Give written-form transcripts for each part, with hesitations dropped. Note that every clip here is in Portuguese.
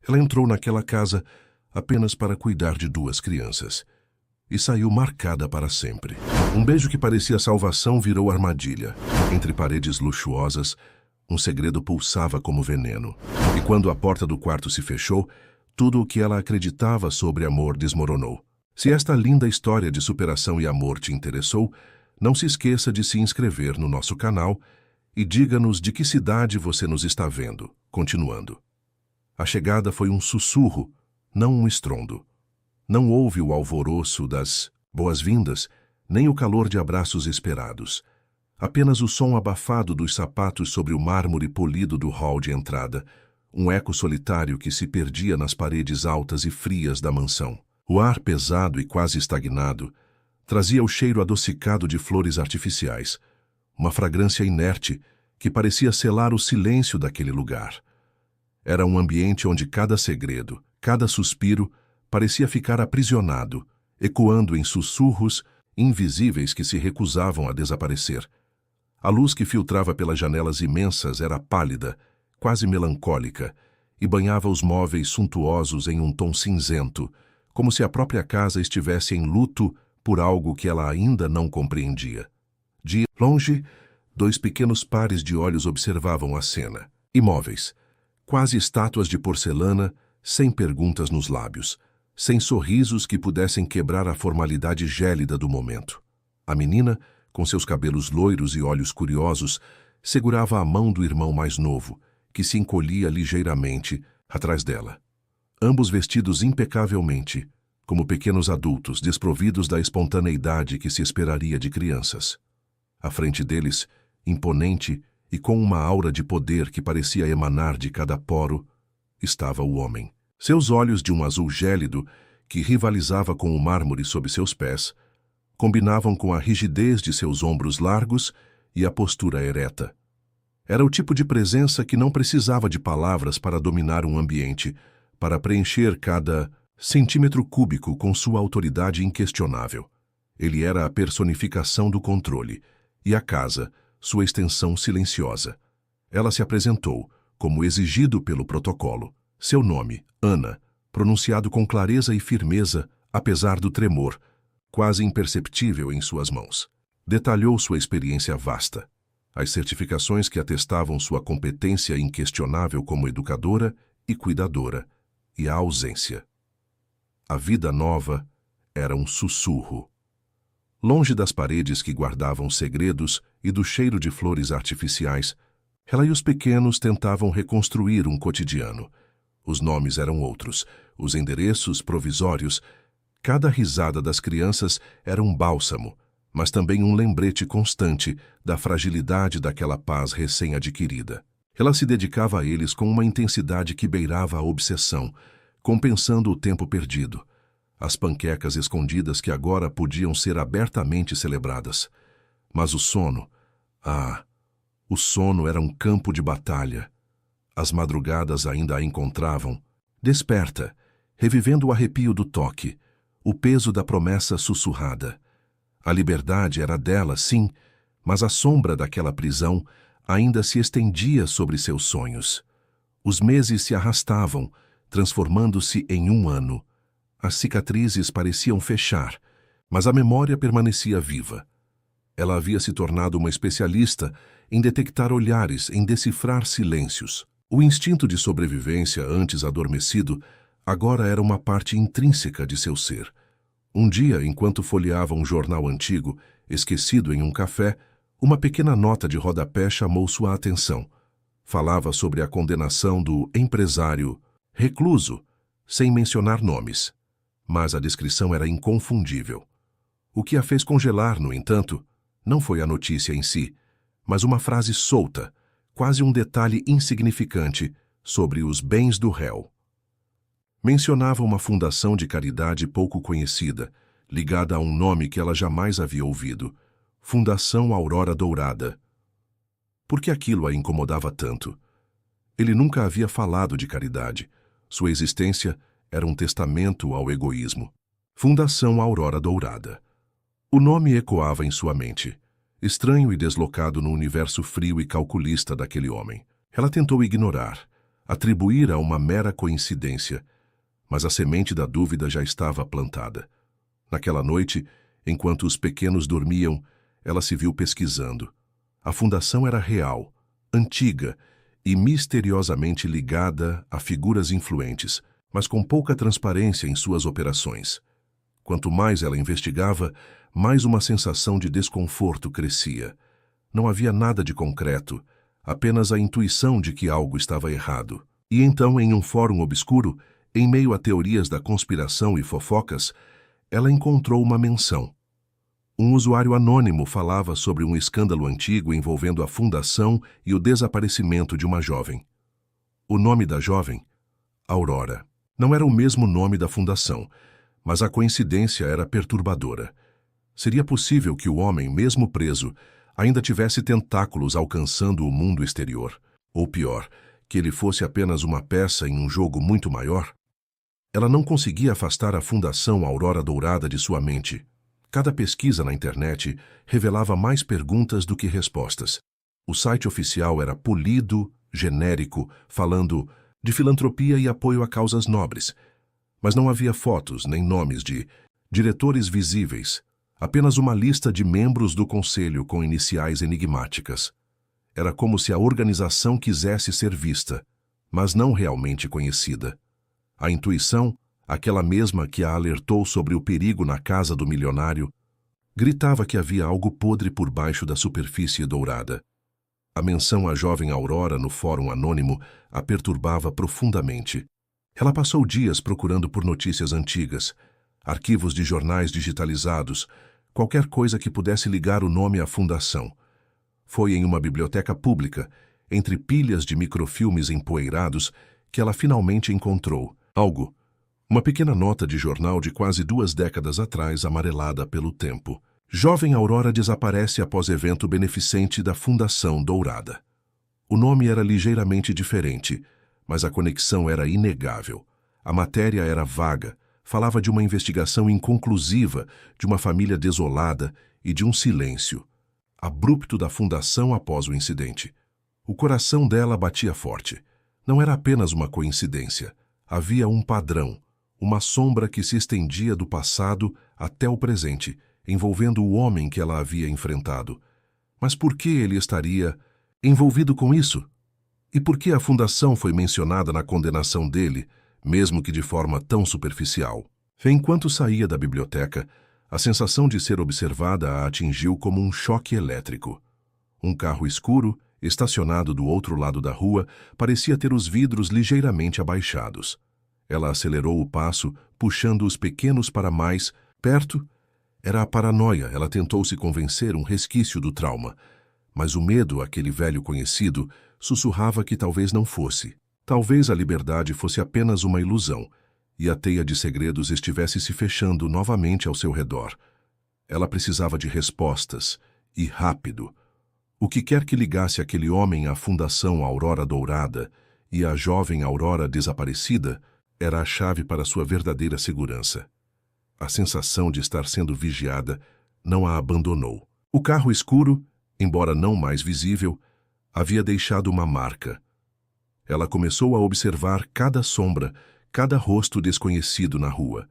Ela entrou naquela casa apenas para cuidar de 2 crianças e saiu marcada para sempre. Um beijo que parecia salvação virou armadilha. Entre paredes luxuosas, um segredo pulsava como veneno. E quando a porta do quarto se fechou, tudo o que ela acreditava sobre amor desmoronou. Se esta linda história de superação e amor te interessou, não se esqueça de se inscrever no nosso canal e diga-nos de que cidade você nos está vendo. Continuando. A chegada foi um sussurro, não um estrondo. Não houve o alvoroço das boas-vindas, nem o calor de abraços esperados. Apenas o som abafado dos sapatos sobre o mármore polido do hall de entrada, um eco solitário que se perdia nas paredes altas e frias da mansão. O ar pesado e quase estagnado trazia o cheiro adocicado de flores artificiais, uma fragrância inerte que parecia selar o silêncio daquele lugar. Era um ambiente onde cada segredo, cada suspiro, parecia ficar aprisionado, ecoando em sussurros invisíveis que se recusavam a desaparecer. A luz que filtrava pelas janelas imensas era pálida, quase melancólica, e banhava os móveis suntuosos em um tom cinzento, como se a própria casa estivesse em luto por algo que ela ainda não compreendia. De longe, 2 pequenos pares de olhos observavam a cena. Imóveis, quase estátuas de porcelana, sem perguntas nos lábios, sem sorrisos que pudessem quebrar a formalidade gélida do momento. A menina, com seus cabelos loiros e olhos curiosos, segurava a mão do irmão mais novo, que se encolhia ligeiramente atrás dela. Ambos vestidos impecavelmente, como pequenos adultos desprovidos da espontaneidade que se esperaria de crianças. À frente deles, imponente e com uma aura de poder que parecia emanar de cada poro, estava o homem. Seus olhos de um azul gélido, que rivalizava com o mármore sob seus pés, combinavam com a rigidez de seus ombros largos e a postura ereta. Era o tipo de presença que não precisava de palavras para dominar um ambiente, para preencher cada centímetro cúbico com sua autoridade inquestionável. Ele era a personificação do controle, e a casa, sua extensão silenciosa. Ela se apresentou, como exigido pelo protocolo. Seu nome, Ana, pronunciado com clareza e firmeza, apesar do tremor, quase imperceptível em suas mãos. Detalhou sua experiência vasta, as certificações que atestavam sua competência inquestionável como educadora e cuidadora, e a ausência. A vida nova era um sussurro. Longe das paredes que guardavam segredos e do cheiro de flores artificiais, ela e os pequenos tentavam reconstruir um cotidiano. Os nomes eram outros, os endereços provisórios. Cada risada das crianças era um bálsamo, mas também um lembrete constante da fragilidade daquela paz recém-adquirida. Ela se dedicava a eles com uma intensidade que beirava a obsessão, compensando o tempo perdido, as panquecas escondidas que agora podiam ser abertamente celebradas. Mas o sono era um campo de batalha. As madrugadas ainda a encontravam, desperta, revivendo o arrepio do toque, o peso da promessa sussurrada. A liberdade era dela, sim, mas a sombra daquela prisão ainda se estendia sobre seus sonhos. Os meses se arrastavam, transformando-se em um ano. As cicatrizes pareciam fechar, mas a memória permanecia viva. Ela havia se tornado uma especialista em detectar olhares, em decifrar silêncios. O instinto de sobrevivência, antes adormecido, agora era uma parte intrínseca de seu ser. Um dia, enquanto folheava um jornal antigo, esquecido em um café, uma pequena nota de rodapé chamou sua atenção. Falava sobre a condenação do empresário recluso, sem mencionar nomes. Mas a descrição era inconfundível. O que a fez congelar, no entanto, não foi a notícia em si, mas uma frase solta, quase um detalhe insignificante sobre os bens do réu. Mencionava uma fundação de caridade pouco conhecida, ligada a um nome que ela jamais havia ouvido, Fundação Aurora Dourada. Por que aquilo a incomodava tanto? Ele nunca havia falado de caridade. Sua existência era um testamento ao egoísmo. Fundação Aurora Dourada. O nome ecoava em sua mente, estranho e deslocado no universo frio e calculista daquele homem. Ela tentou ignorar, atribuir a uma mera coincidência, mas a semente da dúvida já estava plantada. Naquela noite, enquanto os pequenos dormiam, ela se viu pesquisando. A fundação era real, antiga e misteriosamente ligada a figuras influentes, mas com pouca transparência em suas operações. Quanto mais ela investigava, mais uma sensação de desconforto crescia. Não havia nada de concreto, apenas a intuição de que algo estava errado. E então, em um fórum obscuro, em meio a teorias da conspiração e fofocas, ela encontrou uma menção. Um usuário anônimo falava sobre um escândalo antigo envolvendo a fundação e o desaparecimento de uma jovem. O nome da jovem? Aurora. Não era o mesmo nome da fundação, mas a coincidência era perturbadora. Seria possível que o homem, mesmo preso, ainda tivesse tentáculos alcançando o mundo exterior? Ou pior, que ele fosse apenas uma peça em um jogo muito maior? Ela não conseguia afastar a Fundação Aurora Dourada de sua mente. Cada pesquisa na internet revelava mais perguntas do que respostas. O site oficial era polido, genérico, falando de filantropia e apoio a causas nobres. Mas não havia fotos nem nomes de diretores visíveis, apenas uma lista de membros do conselho com iniciais enigmáticas. Era como se a organização quisesse ser vista, mas não realmente conhecida. A intuição, aquela mesma que a alertou sobre o perigo na casa do milionário, gritava que havia algo podre por baixo da superfície dourada. A menção à jovem Aurora no fórum anônimo a perturbava profundamente. Ela passou dias procurando por notícias antigas, arquivos de jornais digitalizados, qualquer coisa que pudesse ligar o nome à fundação. Foi em uma biblioteca pública, entre pilhas de microfilmes empoeirados, que ela finalmente encontrou algo. Uma pequena nota de jornal de quase 2 décadas atrás, amarelada pelo tempo. Jovem Aurora desaparece após evento beneficente da Fundação Dourada. O nome era ligeiramente diferente, mas a conexão era inegável. A matéria era vaga, falava de uma investigação inconclusiva, de uma família desolada e de um silêncio abrupto da Fundação após o incidente. O coração dela batia forte. Não era apenas uma coincidência. Havia um padrão, uma sombra que se estendia do passado até o presente, envolvendo o homem que ela havia enfrentado. Mas por que ele estaria envolvido com isso? E por que a fundação foi mencionada na condenação dele, mesmo que de forma tão superficial? Enquanto saía da biblioteca, a sensação de ser observada a atingiu como um choque elétrico. Um carro escuro, estacionado do outro lado da rua, parecia ter os vidros ligeiramente abaixados. Ela acelerou o passo, puxando os pequenos para mais perto. Era a paranoia, ela tentou se convencer, um resquício do trauma. Mas o medo, aquele velho conhecido, sussurrava que talvez não fosse. Talvez a liberdade fosse apenas uma ilusão, e a teia de segredos estivesse se fechando novamente ao seu redor. Ela precisava de respostas, e rápido. O que quer que ligasse aquele homem à Fundação Aurora Dourada e à jovem Aurora desaparecida era a chave para sua verdadeira segurança. A sensação de estar sendo vigiada não a abandonou. O carro escuro, embora não mais visível, havia deixado uma marca. Ela começou a observar cada sombra, cada rosto desconhecido na rua.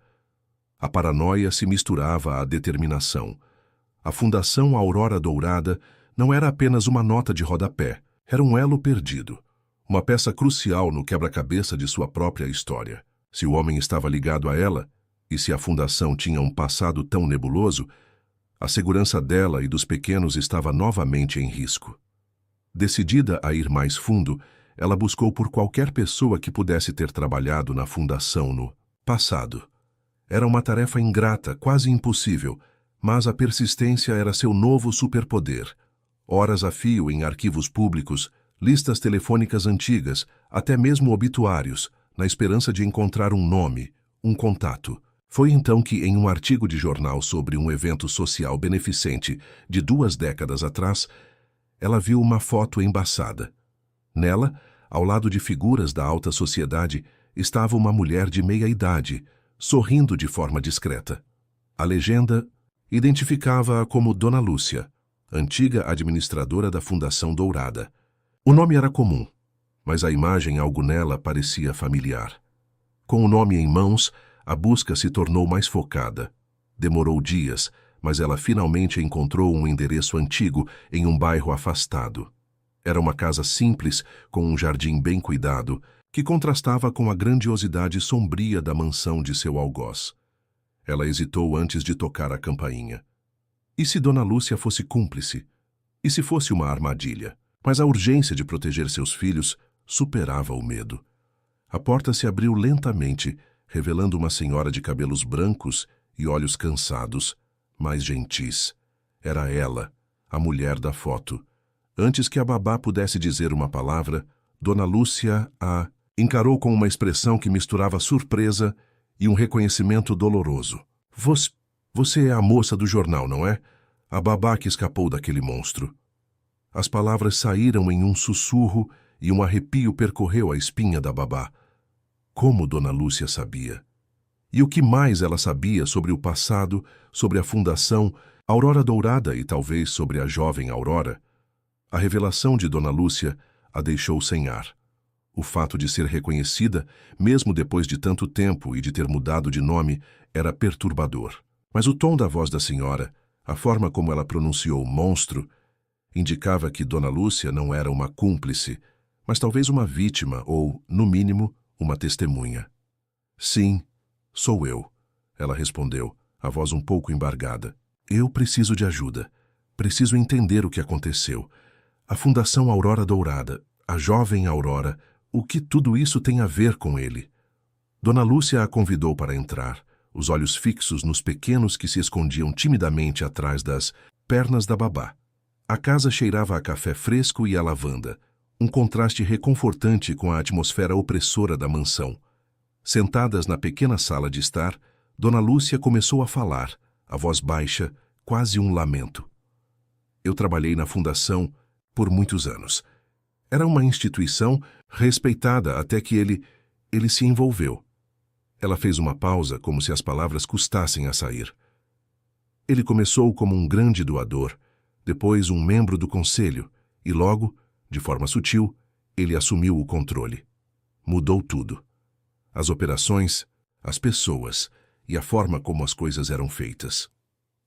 A paranoia se misturava à determinação. A Fundação Aurora Dourada não era apenas uma nota de rodapé, era um elo perdido, uma peça crucial no quebra-cabeça de sua própria história. Se o homem estava ligado a ela, e se a fundação tinha um passado tão nebuloso, a segurança dela e dos pequenos estava novamente em risco. Decidida a ir mais fundo, ela buscou por qualquer pessoa que pudesse ter trabalhado na fundação no passado. Era uma tarefa ingrata, quase impossível, mas a persistência era seu novo superpoder. Horas a fio em arquivos públicos, listas telefônicas antigas, até mesmo obituários, na esperança de encontrar um nome, um contato. Foi então que, em um artigo de jornal sobre um evento social beneficente de 2 décadas atrás, ela viu uma foto embaçada. Nela, ao lado de figuras da alta sociedade, estava uma mulher de meia-idade, sorrindo de forma discreta. A legenda identificava-a como Dona Lúcia, antiga administradora da Fundação Dourada. O nome era comum, mas a imagem algo nela parecia familiar. Com o nome em mãos, a busca se tornou mais focada. Demorou dias, mas ela finalmente encontrou um endereço antigo em um bairro afastado. Era uma casa simples, com um jardim bem cuidado, que contrastava com a grandiosidade sombria da mansão de seu algoz. Ela hesitou antes de tocar a campainha. E se Dona Lúcia fosse cúmplice? E se fosse uma armadilha? Mas a urgência de proteger seus filhos superava o medo. A porta se abriu lentamente, revelando uma senhora de cabelos brancos e olhos cansados, mas gentis. Era ela, a mulher da foto. Antes que a babá pudesse dizer uma palavra, Dona Lúcia a encarou com uma expressão que misturava surpresa e um reconhecimento doloroso. Você é a moça do jornal, não é? A babá que escapou daquele monstro. As palavras saíram em um sussurro e um arrepio percorreu a espinha da babá. Como Dona Lúcia sabia? E o que mais ela sabia sobre o passado, sobre a fundação, Aurora Dourada e talvez sobre a jovem Aurora? A revelação de Dona Lúcia a deixou sem ar. O fato de ser reconhecida, mesmo depois de tanto tempo e de ter mudado de nome, era perturbador. Mas o tom da voz da senhora, a forma como ela pronunciou monstro, indicava que Dona Lúcia não era uma cúmplice, mas talvez uma vítima ou, no mínimo, uma testemunha. Sim, sou eu, ela respondeu, a voz um pouco embargada. Eu preciso de ajuda. Preciso entender o que aconteceu. A Fundação Aurora Dourada, a jovem Aurora, o que tudo isso tem a ver com ele? Dona Lúcia a convidou para entrar, os olhos fixos nos pequenos que se escondiam timidamente atrás das pernas da babá. A casa cheirava a café fresco e a lavanda, um contraste reconfortante com a atmosfera opressora da mansão. Sentadas na pequena sala de estar, Dona Lúcia começou a falar, a voz baixa, quase um lamento. Eu trabalhei na fundação por muitos anos. Era uma instituição respeitada até que ele se envolveu. Ela fez uma pausa como se as palavras custassem a sair. Ele começou como um grande doador, depois um membro do conselho, e logo, de forma sutil, ele assumiu o controle. Mudou tudo. As operações, as pessoas e a forma como as coisas eram feitas.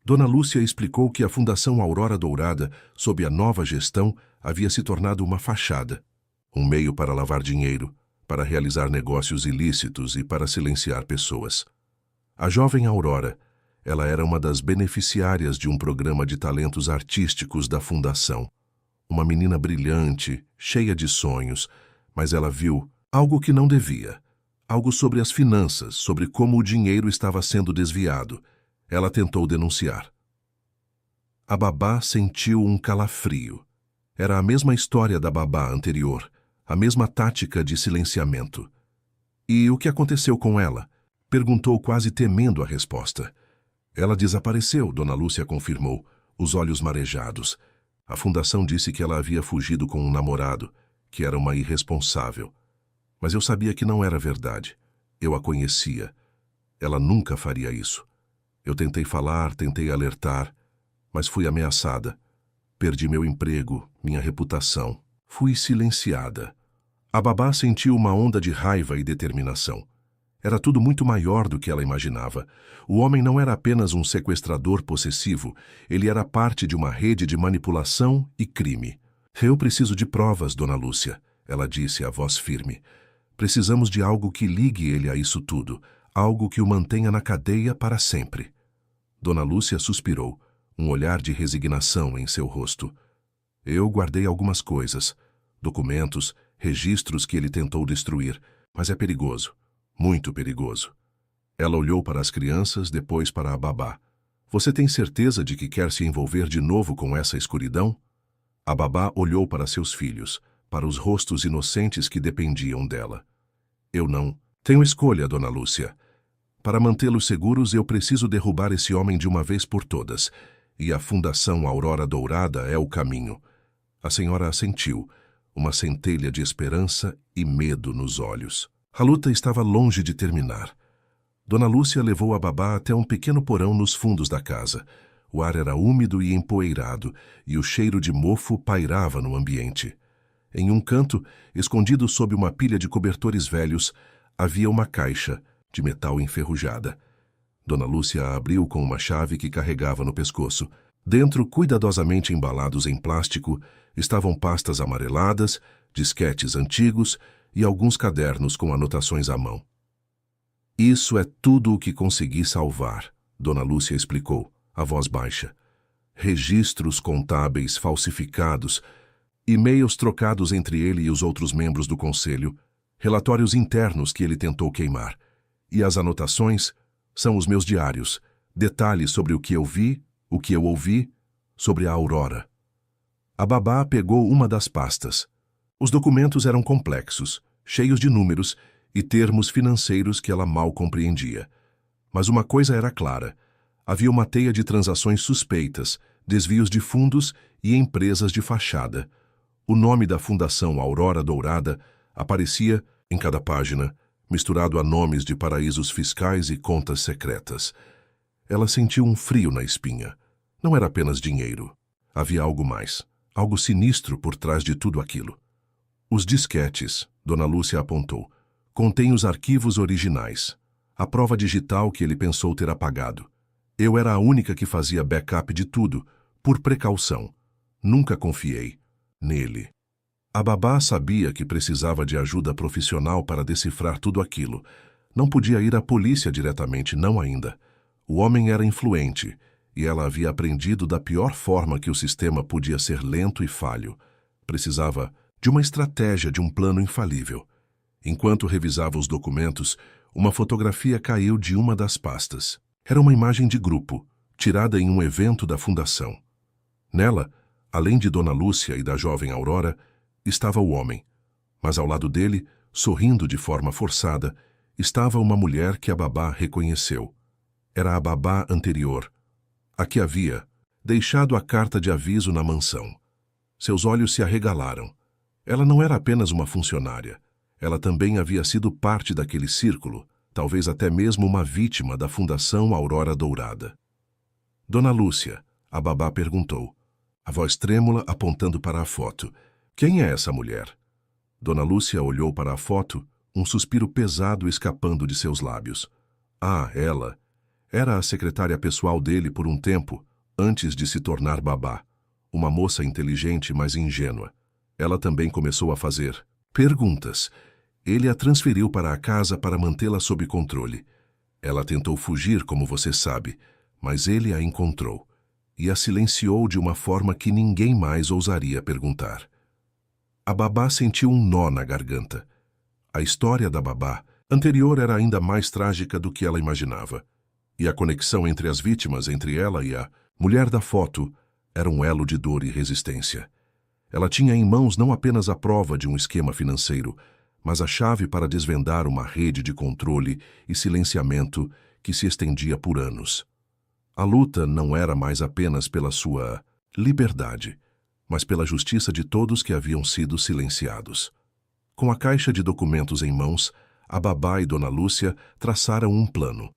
Dona Lúcia explicou que a Fundação Aurora Dourada, sob a nova gestão, havia se tornado uma fachada, um meio para lavar dinheiro, para realizar negócios ilícitos e para silenciar pessoas. A jovem Aurora, ela era uma das beneficiárias de um programa de talentos artísticos da Fundação. Uma menina brilhante, cheia de sonhos, mas ela viu algo que não devia, algo sobre as finanças, sobre como o dinheiro estava sendo desviado. Ela tentou denunciar. A babá sentiu um calafrio. Era a mesma história da babá anterior, a mesma tática de silenciamento. E o que aconteceu com ela? Perguntou quase temendo a resposta. Ela desapareceu, Dona Lúcia confirmou, os olhos marejados. A fundação disse que ela havia fugido com um namorado, que era uma irresponsável. Mas eu sabia que não era verdade. Eu a conhecia. Ela nunca faria isso. Eu tentei falar, tentei alertar, mas fui ameaçada. Perdi meu emprego, minha reputação. Fui silenciada. A babá sentiu uma onda de raiva e determinação. Era tudo muito maior do que ela imaginava. O homem não era apenas um sequestrador possessivo, ele era parte de uma rede de manipulação e crime. Eu preciso de provas, Dona Lúcia, ela disse, a voz firme. Precisamos de algo que ligue ele a isso tudo, algo que o mantenha na cadeia para sempre. Dona Lúcia suspirou, um olhar de resignação em seu rosto. Eu guardei algumas coisas, documentos, registros que ele tentou destruir, mas é perigoso, muito perigoso. Ela olhou para as crianças, depois para a babá. Você tem certeza de que quer se envolver de novo com essa escuridão? A babá olhou para seus filhos, para os rostos inocentes que dependiam dela. Eu não tenho escolha, Dona Lúcia. Para mantê-los seguros, eu preciso derrubar esse homem de uma vez por todas, e a Fundação Aurora Dourada é o caminho. A senhora assentiu, uma centelha de esperança e medo nos olhos. A luta estava longe de terminar. Dona Lúcia levou a babá até um pequeno porão nos fundos da casa. O ar era úmido e empoeirado, e o cheiro de mofo pairava no ambiente. Em um canto, escondido sob uma pilha de cobertores velhos, havia uma caixa de metal enferrujada. Dona Lúcia a abriu com uma chave que carregava no pescoço. Dentro, cuidadosamente embalados em plástico, estavam pastas amareladas, disquetes antigos e alguns cadernos com anotações à mão. Isso é tudo o que consegui salvar, Dona Lúcia explicou, a voz baixa. Registros contábeis falsificados, e-mails trocados entre ele e os outros membros do conselho, relatórios internos que ele tentou queimar. E as anotações são os meus diários, detalhes sobre o que eu vi, o que eu ouvi, sobre a Aurora. A babá pegou uma das pastas. Os documentos eram complexos, cheios de números e termos financeiros que ela mal compreendia. Mas uma coisa era clara: havia uma teia de transações suspeitas, desvios de fundos e empresas de fachada. O nome da Fundação Aurora Dourada aparecia em cada página, misturado a nomes de paraísos fiscais e contas secretas. Ela sentiu um frio na espinha. Não era apenas dinheiro. Havia algo mais, algo sinistro por trás de tudo aquilo. Os disquetes, Dona Lúcia apontou, contêm os arquivos originais, a prova digital que ele pensou ter apagado. Eu era a única que fazia backup de tudo, por precaução. Nunca confiei nele. A babá sabia que precisava de ajuda profissional para decifrar tudo aquilo. Não podia ir à polícia diretamente, não ainda. O homem era influente, e ela havia aprendido da pior forma que o sistema podia ser lento e falho. Precisava de uma estratégia, de um plano infalível. Enquanto revisava os documentos, uma fotografia caiu de uma das pastas. Era uma imagem de grupo, tirada em um evento da fundação. Nela, além de Dona Lúcia e da jovem Aurora, estava o homem, mas ao lado dele, sorrindo de forma forçada, estava uma mulher que a babá reconheceu. Era a babá anterior, a que havia deixado a carta de aviso na mansão. Seus olhos se arregalaram. Ela não era apenas uma funcionária. Ela também havia sido parte daquele círculo, talvez até mesmo uma vítima da Fundação Aurora Dourada. Dona Lúcia, a babá perguntou, a voz trêmula apontando para a foto. Quem é essa mulher? Dona Lúcia olhou para a foto, um suspiro pesado escapando de seus lábios. Ah, ela. Era a secretária pessoal dele por um tempo, antes de se tornar babá. Uma moça inteligente, mas ingênua. Ela também começou a fazer perguntas. Ele a transferiu para a casa para mantê-la sob controle. Ela tentou fugir, como você sabe, mas ele a encontrou e a silenciou de uma forma que ninguém mais ousaria perguntar. A babá sentiu um nó na garganta. A história da babá anterior era ainda mais trágica do que ela imaginava. E a conexão entre as vítimas, entre ela e a mulher da foto, era um elo de dor e resistência. Ela tinha em mãos não apenas a prova de um esquema financeiro, mas a chave para desvendar uma rede de controle e silenciamento que se estendia por anos. A luta não era mais apenas pela sua liberdade, mas pela justiça de todos que haviam sido silenciados. Com a caixa de documentos em mãos, a babá e Dona Lúcia traçaram um plano.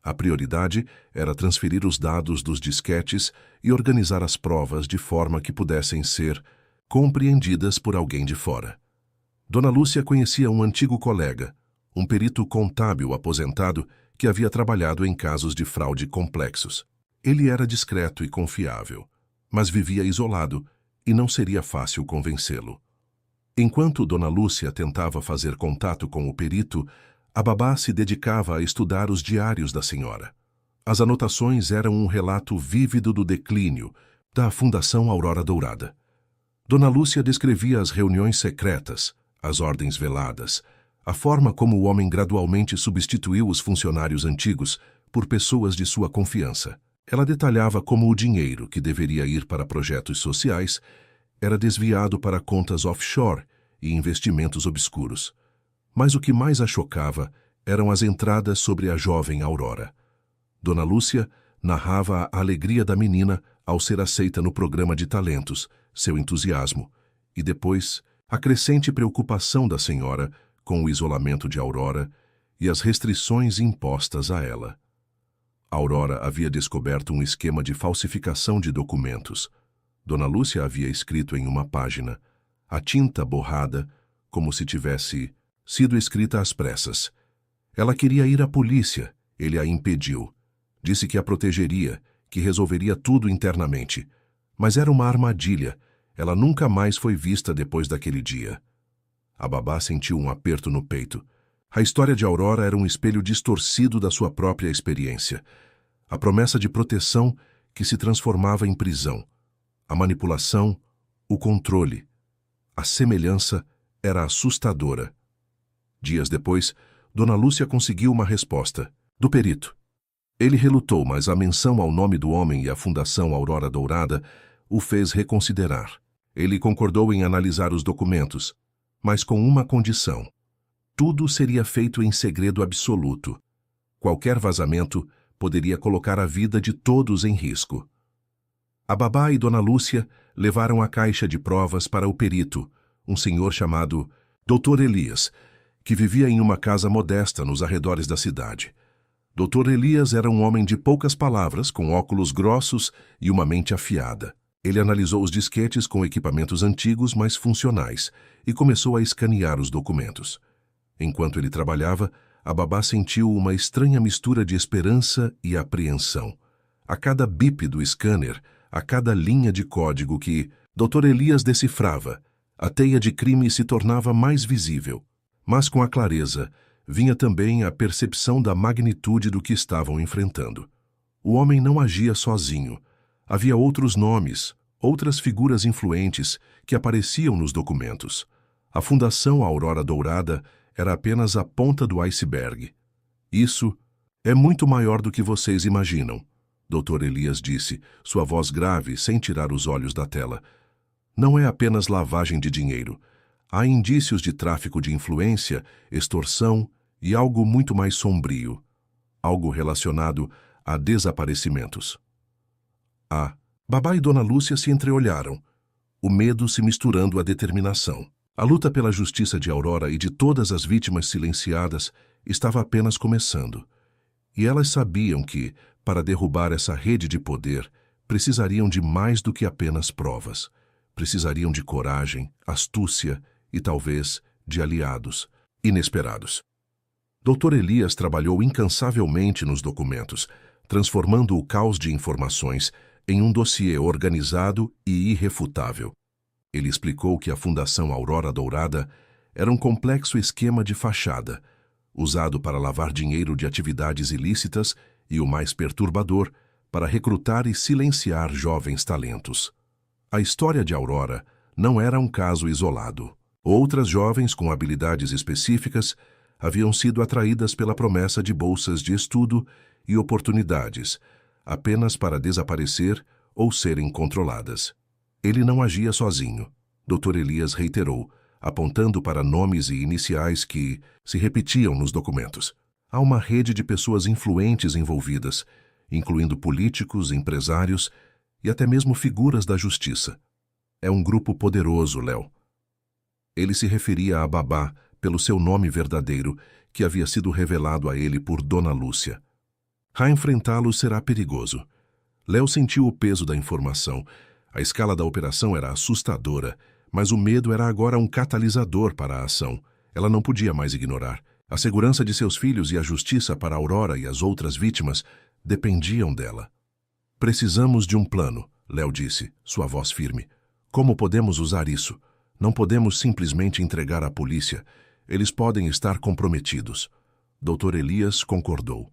A prioridade era transferir os dados dos disquetes e organizar as provas de forma que pudessem ser compreendidas por alguém de fora. Dona Lúcia conhecia um antigo colega, um perito contábil aposentado que havia trabalhado em casos de fraude complexos. Ele era discreto e confiável, mas vivia isolado e não seria fácil convencê-lo. Enquanto Dona Lúcia tentava fazer contato com o perito, a babá se dedicava a estudar os diários da senhora. As anotações eram um relato vívido do declínio da Fundação Aurora Dourada. Dona Lúcia descrevia as reuniões secretas, as ordens veladas, a forma como o homem gradualmente substituiu os funcionários antigos por pessoas de sua confiança. Ela detalhava como o dinheiro que deveria ir para projetos sociais era desviado para contas offshore e investimentos obscuros. Mas o que mais a chocava eram as entradas sobre a jovem Aurora. Dona Lúcia narrava a alegria da menina ao ser aceita no programa de talentos, seu entusiasmo, e depois a crescente preocupação da senhora com o isolamento de Aurora e as restrições impostas a ela. Aurora havia descoberto um esquema de falsificação de documentos. Dona Lúcia havia escrito em uma página: a tinta borrada, como se tivesse sido escrita às pressas. Ela queria ir à polícia, ele a impediu. Disse que a protegeria, que resolveria tudo internamente. Mas era uma armadilha, ela nunca mais foi vista depois daquele dia. A babá sentiu um aperto no peito. A história de Aurora era um espelho distorcido da sua própria experiência. A promessa de proteção que se transformava em prisão. A manipulação, o controle. A semelhança era assustadora. Dias depois, Dona Lúcia conseguiu uma resposta, do perito. Ele relutou, mas a menção ao nome do homem e à Fundação Aurora Dourada o fez reconsiderar. Ele concordou em analisar os documentos, mas com uma condição. Tudo seria feito em segredo absoluto. Qualquer vazamento poderia colocar a vida de todos em risco. A babá e Dona Lúcia levaram a caixa de provas para o perito, um senhor chamado Dr. Elias, que vivia em uma casa modesta nos arredores da cidade. Dr. Elias era um homem de poucas palavras, com óculos grossos e uma mente afiada. Ele analisou os disquetes com equipamentos antigos, mas funcionais, e começou a escanear os documentos. Enquanto ele trabalhava, a babá sentiu uma estranha mistura de esperança e apreensão. A cada bip do scanner, a cada linha de código que Dr. Elias decifrava, a teia de crime se tornava mais visível. Mas com a clareza, vinha também a percepção da magnitude do que estavam enfrentando. O homem não agia sozinho. Havia outros nomes, outras figuras influentes que apareciam nos documentos. A Fundação Aurora Dourada era apenas a ponta do iceberg. Isso é muito maior do que vocês imaginam, Dr. Elias disse, sua voz grave, sem tirar os olhos da tela. Não é apenas lavagem de dinheiro. Há indícios de tráfico de influência, extorsão e algo muito mais sombrio. Algo relacionado a desaparecimentos. Babá e Dona Lúcia se entreolharam, o medo se misturando à determinação. A luta pela justiça de Aurora e de todas as vítimas silenciadas estava apenas começando. E elas sabiam que, para derrubar essa rede de poder, precisariam de mais do que apenas provas. Precisariam de coragem, astúcia e, talvez, de aliados inesperados. Dr. Elias trabalhou incansavelmente nos documentos, transformando o caos de informações em um dossiê organizado e irrefutável. Ele explicou que a Fundação Aurora Dourada era um complexo esquema de fachada, usado para lavar dinheiro de atividades ilícitas e, o mais perturbador, para recrutar e silenciar jovens talentos. A história de Aurora não era um caso isolado. Outras jovens com habilidades específicas haviam sido atraídas pela promessa de bolsas de estudo e oportunidades, apenas para desaparecer ou serem controladas. Ele não agia sozinho, Dr. Elias reiterou, apontando para nomes e iniciais que se repetiam nos documentos. Há uma rede de pessoas influentes envolvidas, incluindo políticos, empresários e até mesmo figuras da justiça. É um grupo poderoso, Léo. Ele se referia a babá pelo seu nome verdadeiro, que havia sido revelado a ele por Dona Lúcia. Enfrentá-los será perigoso. Léo sentiu o peso da informação. A escala da operação era assustadora, mas o medo era agora um catalisador para a ação. Ela não podia mais ignorar. A segurança de seus filhos e a justiça para Aurora e as outras vítimas dependiam dela. Precisamos de um plano, Léo disse, sua voz firme. Como podemos usar isso? Não podemos simplesmente entregar à polícia. Eles podem estar comprometidos. Dr. Elias concordou.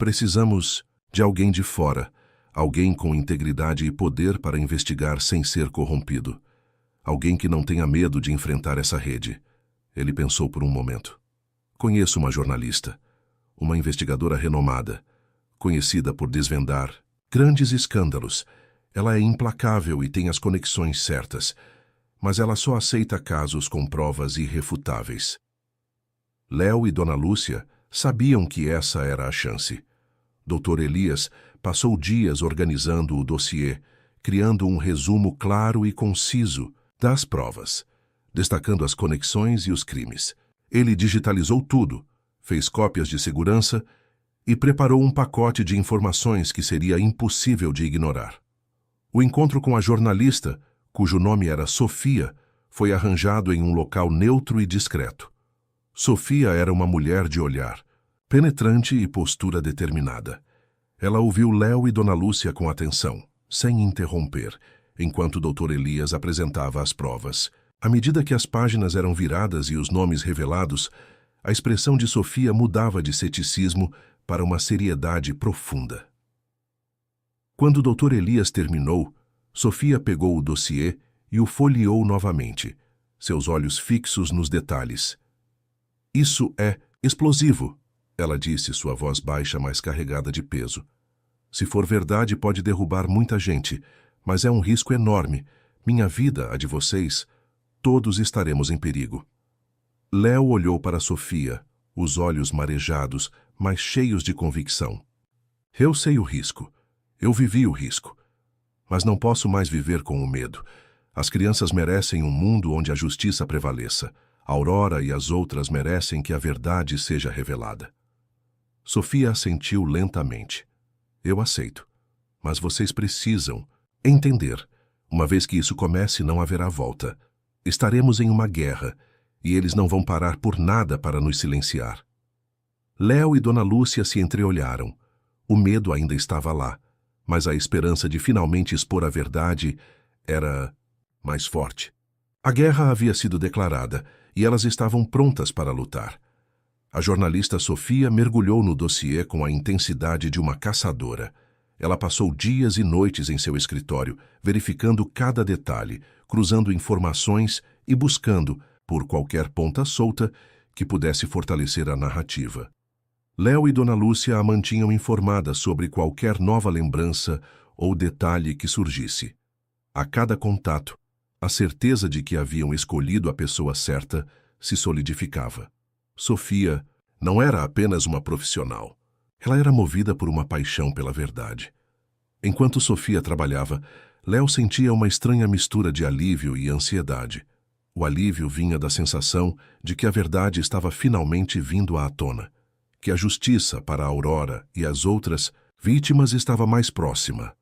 Precisamos de alguém de fora, alguém com integridade e poder para investigar sem ser corrompido. Alguém que não tenha medo de enfrentar essa rede. Ele pensou por um momento. Conheço uma jornalista, uma investigadora renomada, conhecida por desvendar grandes escândalos. Ela é implacável e tem as conexões certas, mas ela só aceita casos com provas irrefutáveis. Léo e Dona Lúcia sabiam que essa era a chance. Dr. Elias passou dias organizando o dossiê, criando um resumo claro e conciso das provas, destacando as conexões e os crimes. Ele digitalizou tudo, fez cópias de segurança e preparou um pacote de informações que seria impossível de ignorar. O encontro com a jornalista, cujo nome era Sofia, foi arranjado em um local neutro e discreto. Sofia era uma mulher de olhar, penetrante e postura determinada. Ela ouviu Léo e Dona Lúcia com atenção, sem interromper, enquanto o Dr. Elias apresentava as provas. À medida que as páginas eram viradas e os nomes revelados, a expressão de Sofia mudava de ceticismo para uma seriedade profunda. Quando o Dr. Elias terminou, Sofia pegou o dossiê e o folheou novamente, seus olhos fixos nos detalhes. "Isso é explosivo", ela disse, sua voz baixa, mas carregada de peso. "Se for verdade, pode derrubar muita gente, mas é um risco enorme. Minha vida, a de vocês, todos estaremos em perigo." Léo olhou para Sofia, os olhos marejados, mas cheios de convicção. "Eu sei o risco. Eu vivi o risco. Mas não posso mais viver com o medo. As crianças merecem um mundo onde a justiça prevaleça. A Aurora e as outras merecem que a verdade seja revelada." Sofia assentiu lentamente. "Eu aceito. Mas vocês precisam entender. Uma vez que isso comece, não haverá volta. Estaremos em uma guerra, e eles não vão parar por nada para nos silenciar." Léo e Dona Lúcia se entreolharam. O medo ainda estava lá, mas a esperança de finalmente expor a verdade era mais forte. A guerra havia sido declarada, e elas estavam prontas para lutar. A jornalista Sofia mergulhou no dossiê com a intensidade de uma caçadora. Ela passou dias e noites em seu escritório, verificando cada detalhe, cruzando informações e buscando, por qualquer ponta solta, que pudesse fortalecer a narrativa. Léo e Dona Lúcia a mantinham informada sobre qualquer nova lembrança ou detalhe que surgisse. A cada contato, a certeza de que haviam escolhido a pessoa certa se solidificava. Sofia não era apenas uma profissional. Ela era movida por uma paixão pela verdade. Enquanto Sofia trabalhava, Léo sentia uma estranha mistura de alívio e ansiedade. O alívio vinha da sensação de que a verdade estava finalmente vindo à tona, que a justiça para a Aurora e as outras vítimas estava mais próxima.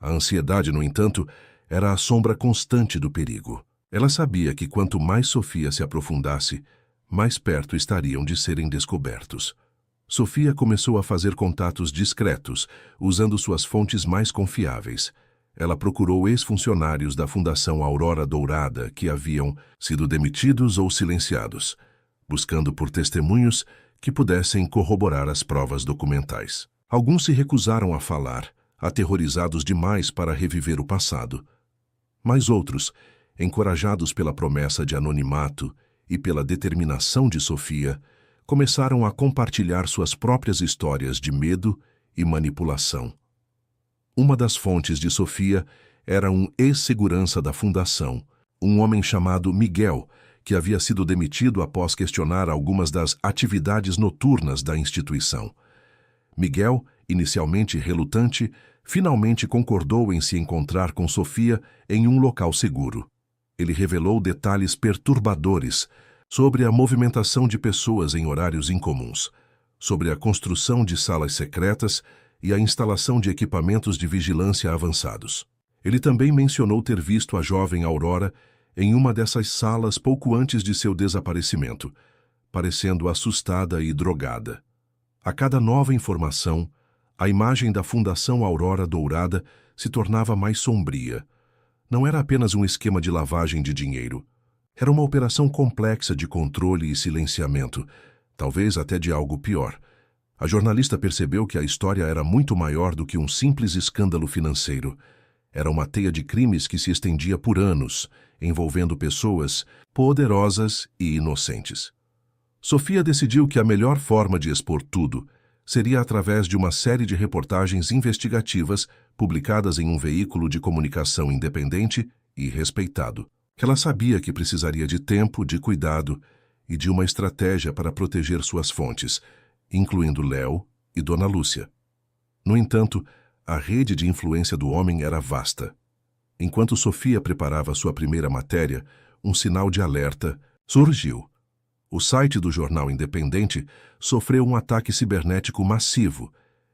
A ansiedade, no entanto, era a sombra constante do perigo. Ela sabia que quanto mais Sofia se aprofundasse, mais perto estariam de serem descobertos. Sofia começou a fazer contatos discretos, usando suas fontes mais confiáveis. Ela procurou ex-funcionários da Fundação Aurora Dourada que haviam sido demitidos ou silenciados, buscando por testemunhos que pudessem corroborar as provas documentais. Alguns se recusaram a falar, aterrorizados demais para reviver o passado. Mas outros, encorajados pela promessa de anonimato e pela determinação de Sofia, começaram a compartilhar suas próprias histórias de medo e manipulação. Uma das fontes de Sofia era um ex-segurança da fundação, um homem chamado Miguel, que havia sido demitido após questionar algumas das atividades noturnas da instituição. Miguel, inicialmente relutante, finalmente concordou em se encontrar com Sofia em um local seguro. Ele revelou detalhes perturbadores sobre a movimentação de pessoas em horários incomuns, sobre a construção de salas secretas e a instalação de equipamentos de vigilância avançados. Ele também mencionou ter visto a jovem Aurora em uma dessas salas pouco antes de seu desaparecimento, parecendo assustada e drogada. A cada nova informação, a imagem da Fundação Aurora Dourada se tornava mais sombria. Não era apenas um esquema de lavagem de dinheiro. Era uma operação complexa de controle e silenciamento, talvez até de algo pior. A jornalista percebeu que a história era muito maior do que um simples escândalo financeiro. Era uma teia de crimes que se estendia por anos, envolvendo pessoas poderosas e inocentes. Sofia decidiu que a melhor forma de expor tudo seria através de uma série de reportagens investigativas publicadas em um veículo de comunicação independente e respeitado. Ela sabia que precisaria de tempo, de cuidado e de uma estratégia para proteger suas fontes, incluindo Léo e Dona Lúcia. No entanto, a rede de influência do homem era vasta. Enquanto Sofia preparava sua primeira matéria, um sinal de alerta surgiu. O site do jornal independente sofreu um ataque cibernético massivo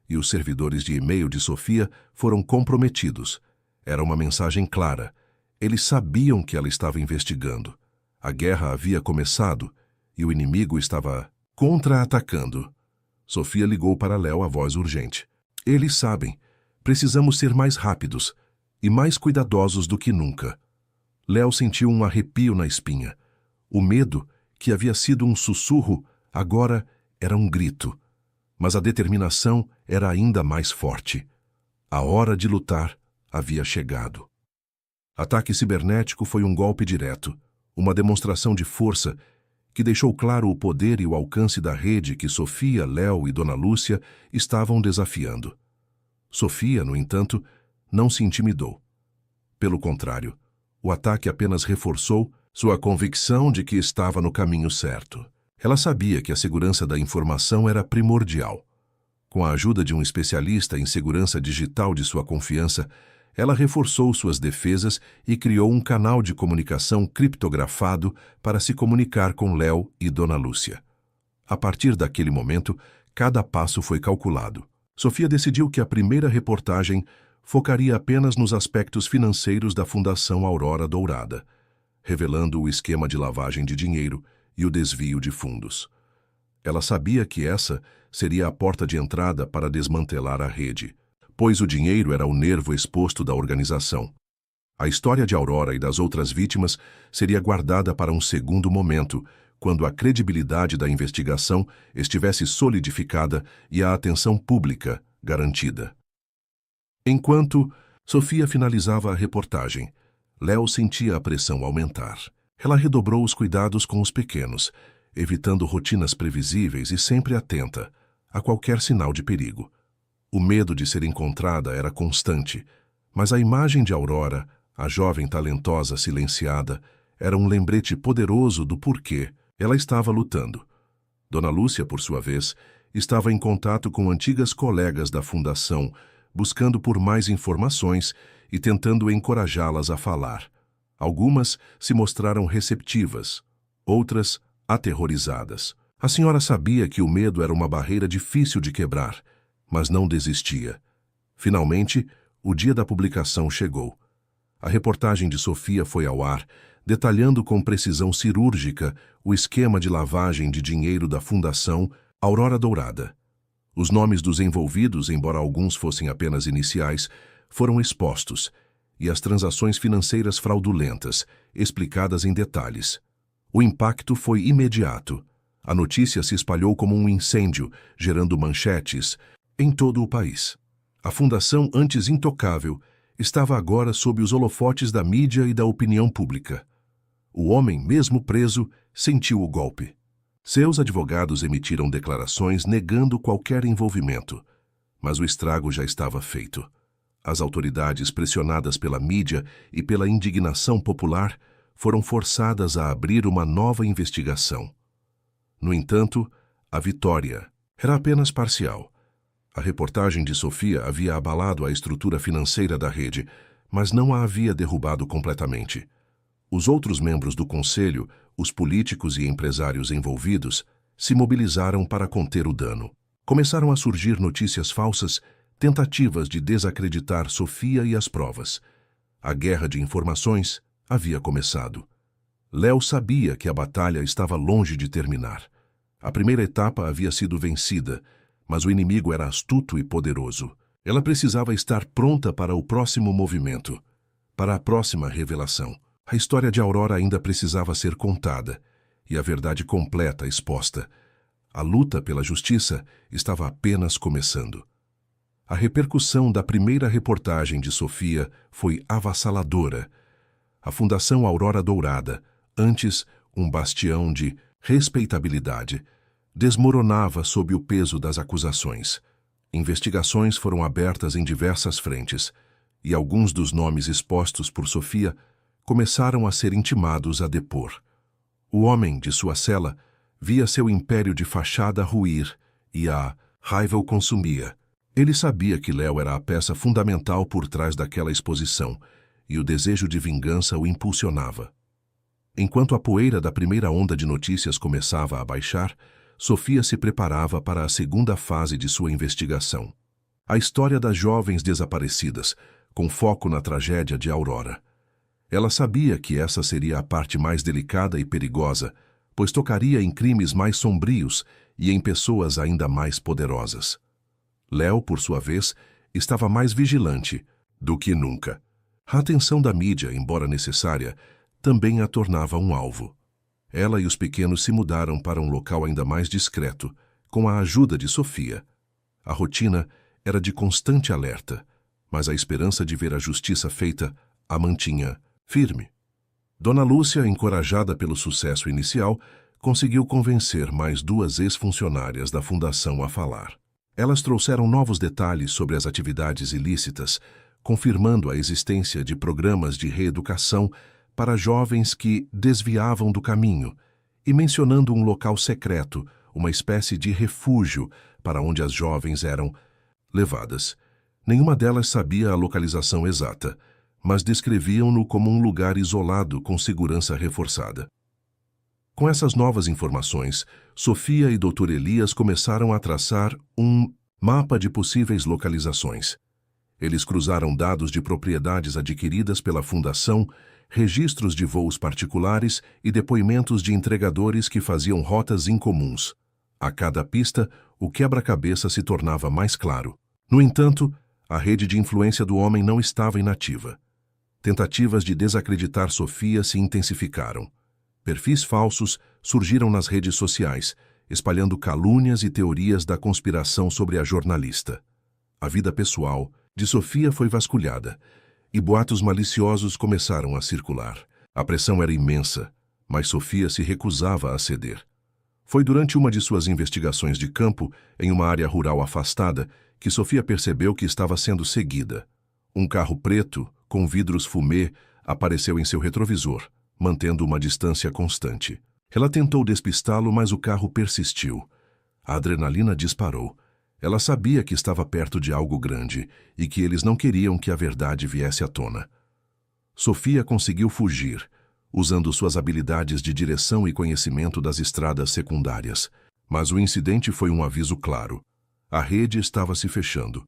e os servidores de e-mail de Sofia foram comprometidos. Era uma mensagem clara: Eles sabiam que ela estava investigando. A guerra havia começado e o inimigo estava contra-atacando. Sofia ligou para Léo a voz urgente. Eles sabem. Precisamos ser mais rápidos e mais cuidadosos do que nunca. Léo sentiu um arrepio na espinha. O medo, que havia sido um sussurro, agora era um grito. Mas a determinação era ainda mais forte. A hora de lutar havia chegado. Ataque cibernético foi um golpe direto, uma demonstração de força que deixou claro o poder e o alcance da rede que Sofia, Léo e Dona Lúcia estavam desafiando. Sofia, no entanto, não se intimidou. Pelo contrário, o ataque apenas reforçou sua convicção de que estava no caminho certo. Ela sabia que a segurança da informação era primordial. Com a ajuda de um especialista em segurança digital de sua confiança, ela reforçou suas defesas e criou um canal de comunicação criptografado para se comunicar com Léo e Dona Lúcia. A partir daquele momento, cada passo foi calculado. Sofia decidiu que a primeira reportagem focaria apenas nos aspectos financeiros da Fundação Aurora Dourada, revelando o esquema de lavagem de dinheiro e o desvio de fundos. Ela sabia que essa seria a porta de entrada para desmantelar a rede, pois o dinheiro era o nervo exposto da organização. A história de Aurora e das outras vítimas seria guardada para um segundo momento, quando a credibilidade da investigação estivesse solidificada e a atenção pública garantida. Enquanto Sofia finalizava a reportagem, Léo sentia a pressão aumentar. Ela redobrou os cuidados com os pequenos, evitando rotinas previsíveis e sempre atenta a qualquer sinal de perigo. O medo de ser encontrada era constante, mas a imagem de Aurora, a jovem talentosa silenciada, era um lembrete poderoso do porquê ela estava lutando. Dona Lúcia, por sua vez, estava em contato com antigas colegas da fundação, buscando por mais informações e tentando encorajá-las a falar. Algumas se mostraram receptivas, outras aterrorizadas. A senhora sabia que o medo era uma barreira difícil de quebrar, mas não desistia. Finalmente, o dia da publicação chegou. A reportagem de Sofia foi ao ar, detalhando com precisão cirúrgica o esquema de lavagem de dinheiro da Fundação Aurora Dourada. Os nomes dos envolvidos, embora alguns fossem apenas iniciais, foram expostos, e as transações financeiras fraudulentas, explicadas em detalhes. O impacto foi imediato. A notícia se espalhou como um incêndio, gerando manchetes em todo o país. A fundação, antes intocável, estava agora sob os holofotes da mídia e da opinião pública. O homem, mesmo preso, sentiu o golpe. Seus advogados emitiram declarações negando qualquer envolvimento, mas o estrago já estava feito. As autoridades, pressionadas pela mídia e pela indignação popular, foram forçadas a abrir uma nova investigação. No entanto, a vitória era apenas parcial. A reportagem de Sofia havia abalado a estrutura financeira da rede, mas não a havia derrubado completamente. Os outros membros do conselho, os políticos e empresários envolvidos, se mobilizaram para conter o dano. Começaram a surgir notícias falsas, tentativas de desacreditar Sofia e as provas. A guerra de informações havia começado. Léo sabia que a batalha estava longe de terminar. A primeira etapa havia sido vencida, mas o inimigo era astuto e poderoso. Ela precisava estar pronta para o próximo movimento, para a próxima revelação. A história de Aurora ainda precisava ser contada e a verdade completa exposta. A luta pela justiça estava apenas começando. A repercussão da primeira reportagem de Sofia foi avassaladora. A Fundação Aurora Dourada, antes um bastião de respeitabilidade, desmoronava sob o peso das acusações. Investigações foram abertas em diversas frentes, e alguns dos nomes expostos por Sofia começaram a ser intimados a depor. O homem de sua cela via seu império de fachada ruir e a raiva o consumia. Ele sabia que Léo era a peça fundamental por trás daquela exposição, e o desejo de vingança o impulsionava. Enquanto a poeira da primeira onda de notícias começava a baixar, Sofia se preparava para a segunda fase de sua investigação. A história das jovens desaparecidas, com foco na tragédia de Aurora. Ela sabia que essa seria a parte mais delicada e perigosa, pois tocaria em crimes mais sombrios e em pessoas ainda mais poderosas. Léo, por sua vez, estava mais vigilante do que nunca. A atenção da mídia, embora necessária, também a tornava um alvo. Ela e os pequenos se mudaram para um local ainda mais discreto, com a ajuda de Sofia. A rotina era de constante alerta, mas a esperança de ver a justiça feita a mantinha firme. Dona Lúcia, encorajada pelo sucesso inicial, conseguiu convencer mais 2 ex-funcionárias da fundação a falar. Elas trouxeram novos detalhes sobre as atividades ilícitas, confirmando a existência de programas de reeducação para jovens que desviavam do caminho e mencionando um local secreto, uma espécie de refúgio para onde as jovens eram levadas. Nenhuma delas sabia a localização exata, mas descreviam-no como um lugar isolado com segurança reforçada. Com essas novas informações, Sofia e Dr. Elias começaram a traçar um mapa de possíveis localizações. Eles cruzaram dados de propriedades adquiridas pela fundação, registros de voos particulares e depoimentos de entregadores que faziam rotas incomuns. A cada pista, o quebra-cabeça se tornava mais claro. No entanto, a rede de influência do homem não estava inativa. Tentativas de desacreditar Sofia se intensificaram. Perfis falsos surgiram nas redes sociais, espalhando calúnias e teorias da conspiração sobre a jornalista. A vida pessoal de Sofia foi vasculhada, e boatos maliciosos começaram a circular. A pressão era imensa, mas Sofia se recusava a ceder. Foi durante uma de suas investigações de campo, em uma área rural afastada, que Sofia percebeu que estava sendo seguida. Um carro preto, com vidros fumê, apareceu em seu retrovisor, mantendo uma distância constante. Ela tentou despistá-lo, mas o carro persistiu. A adrenalina disparou. Ela sabia que estava perto de algo grande e que eles não queriam que a verdade viesse à tona. Sofia conseguiu fugir, usando suas habilidades de direção e conhecimento das estradas secundárias. Mas o incidente foi um aviso claro. A rede estava se fechando.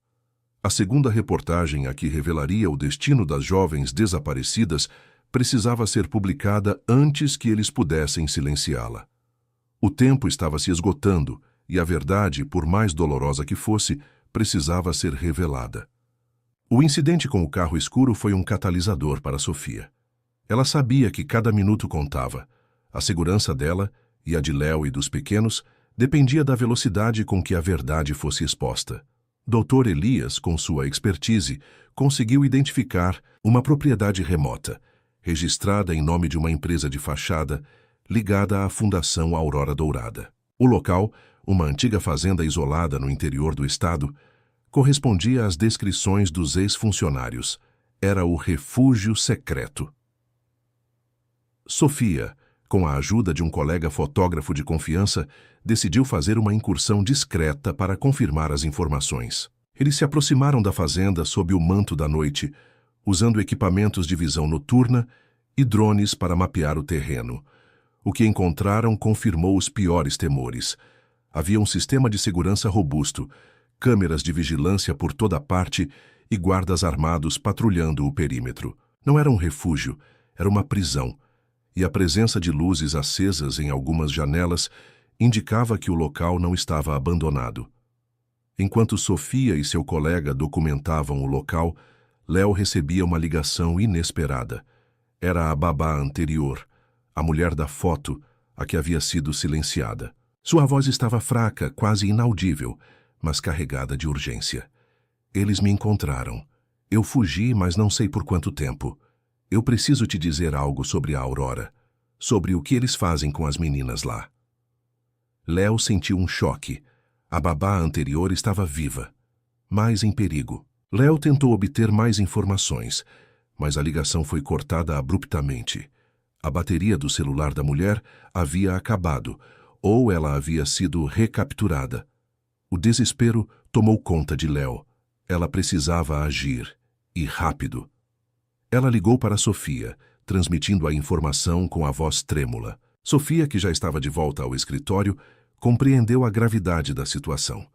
A segunda reportagem, a que revelaria o destino das jovens desaparecidas, precisava ser publicada antes que eles pudessem silenciá-la. O tempo estava se esgotando e a verdade, por mais dolorosa que fosse, precisava ser revelada. O incidente com o carro escuro foi um catalisador para Sofia. Ela sabia que cada minuto contava. A segurança dela, e a de Léo e dos pequenos, dependia da velocidade com que a verdade fosse exposta. Dr. Elias, com sua expertise, conseguiu identificar uma propriedade remota, registrada em nome de uma empresa de fachada, ligada à Fundação Aurora Dourada. O local, uma antiga fazenda isolada no interior do estado, correspondia às descrições dos ex-funcionários. Era o refúgio secreto. Sofia, com a ajuda de um colega fotógrafo de confiança, decidiu fazer uma incursão discreta para confirmar as informações. Eles se aproximaram da fazenda sob o manto da noite, usando equipamentos de visão noturna e drones para mapear o terreno. O que encontraram confirmou os piores temores. Havia um sistema de segurança robusto, câmeras de vigilância por toda parte e guardas armados patrulhando o perímetro. Não era um refúgio, era uma prisão, e a presença de luzes acesas em algumas janelas indicava que o local não estava abandonado. Enquanto Sofia e seu colega documentavam o local, Léo recebia uma ligação inesperada. Era a babá anterior, a mulher da foto, a que havia sido silenciada. Sua voz estava fraca, quase inaudível, mas carregada de urgência. Eles me encontraram. Eu fugi, mas não sei por quanto tempo. Eu preciso te dizer algo sobre a Aurora, sobre o que eles fazem com as meninas lá. Léo sentiu um choque. A babá anterior estava viva, mas em perigo. Léo tentou obter mais informações, mas a ligação foi cortada abruptamente. A bateria do celular da mulher havia acabado, ou ela havia sido recapturada. O desespero tomou conta de Léo. Ela precisava agir, e rápido. Ela ligou para Sofia, transmitindo a informação com a voz trêmula. Sofia, que já estava de volta ao escritório, compreendeu a gravidade da situação.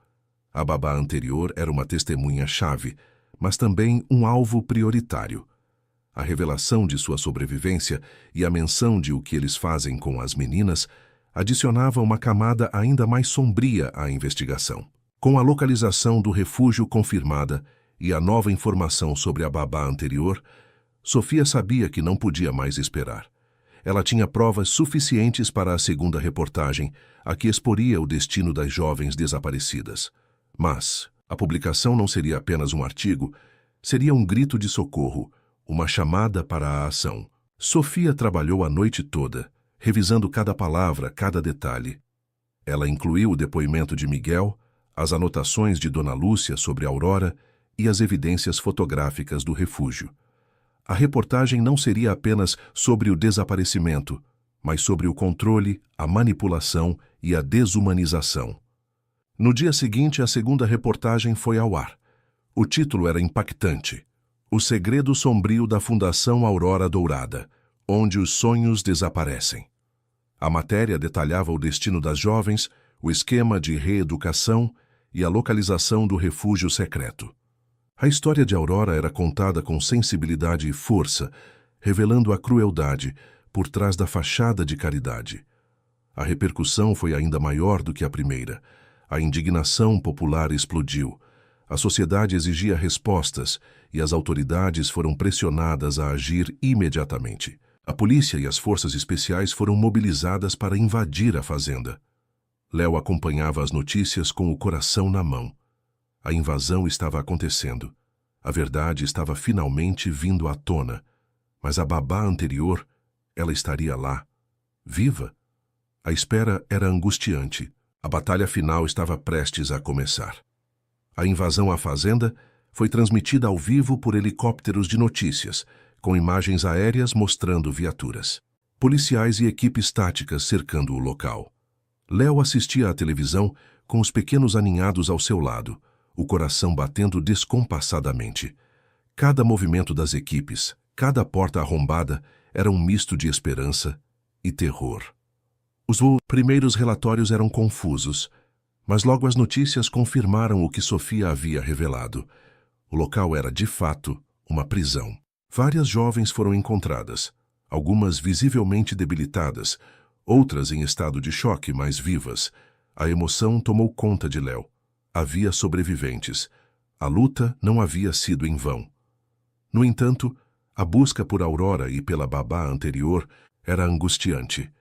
A babá anterior era uma testemunha-chave, mas também um alvo prioritário. A revelação de sua sobrevivência e a menção de o que eles fazem com as meninas adicionava uma camada ainda mais sombria à investigação. Com a localização do refúgio confirmada e a nova informação sobre a babá anterior, Sofia sabia que não podia mais esperar. Ela tinha provas suficientes para a segunda reportagem, a que exporia o destino das jovens desaparecidas. Mas a publicação não seria apenas um artigo, seria um grito de socorro, uma chamada para a ação. Sofia trabalhou a noite toda, revisando cada palavra, cada detalhe. Ela incluiu o depoimento de Miguel, as anotações de Dona Lúcia sobre Aurora e as evidências fotográficas do refúgio. A reportagem não seria apenas sobre o desaparecimento, mas sobre o controle, a manipulação e a desumanização. No dia seguinte, a segunda reportagem foi ao ar. O título era impactante: O segredo sombrio da Fundação Aurora Dourada, onde os sonhos desaparecem. A matéria detalhava o destino das jovens, o esquema de reeducação e a localização do refúgio secreto. A história de Aurora era contada com sensibilidade e força, revelando a crueldade por trás da fachada de caridade. A repercussão foi ainda maior do que a primeira. A indignação popular explodiu. A sociedade exigia respostas e as autoridades foram pressionadas a agir imediatamente. A polícia e as forças especiais foram mobilizadas para invadir a fazenda. Léo acompanhava as notícias com o coração na mão. A invasão estava acontecendo. A verdade estava finalmente vindo à tona. Mas a babá anterior, ela estaria lá, viva? A espera era angustiante. A batalha final estava prestes a começar. A invasão à fazenda foi transmitida ao vivo por helicópteros de notícias, com imagens aéreas mostrando viaturas. Policiais e equipes táticas cercando o local. Léo assistia à televisão com os pequenos aninhados ao seu lado, o coração batendo descompassadamente. Cada movimento das equipes, cada porta arrombada, era um misto de esperança e terror. Os primeiros relatórios eram confusos, mas logo as notícias confirmaram o que Sofia havia revelado. O local era, de fato, uma prisão. Várias jovens foram encontradas, algumas visivelmente debilitadas, outras em estado de choque, mas vivas. A emoção tomou conta de Léo. Havia sobreviventes. A luta não havia sido em vão. No entanto, a busca por Aurora e pela babá anterior era angustiante.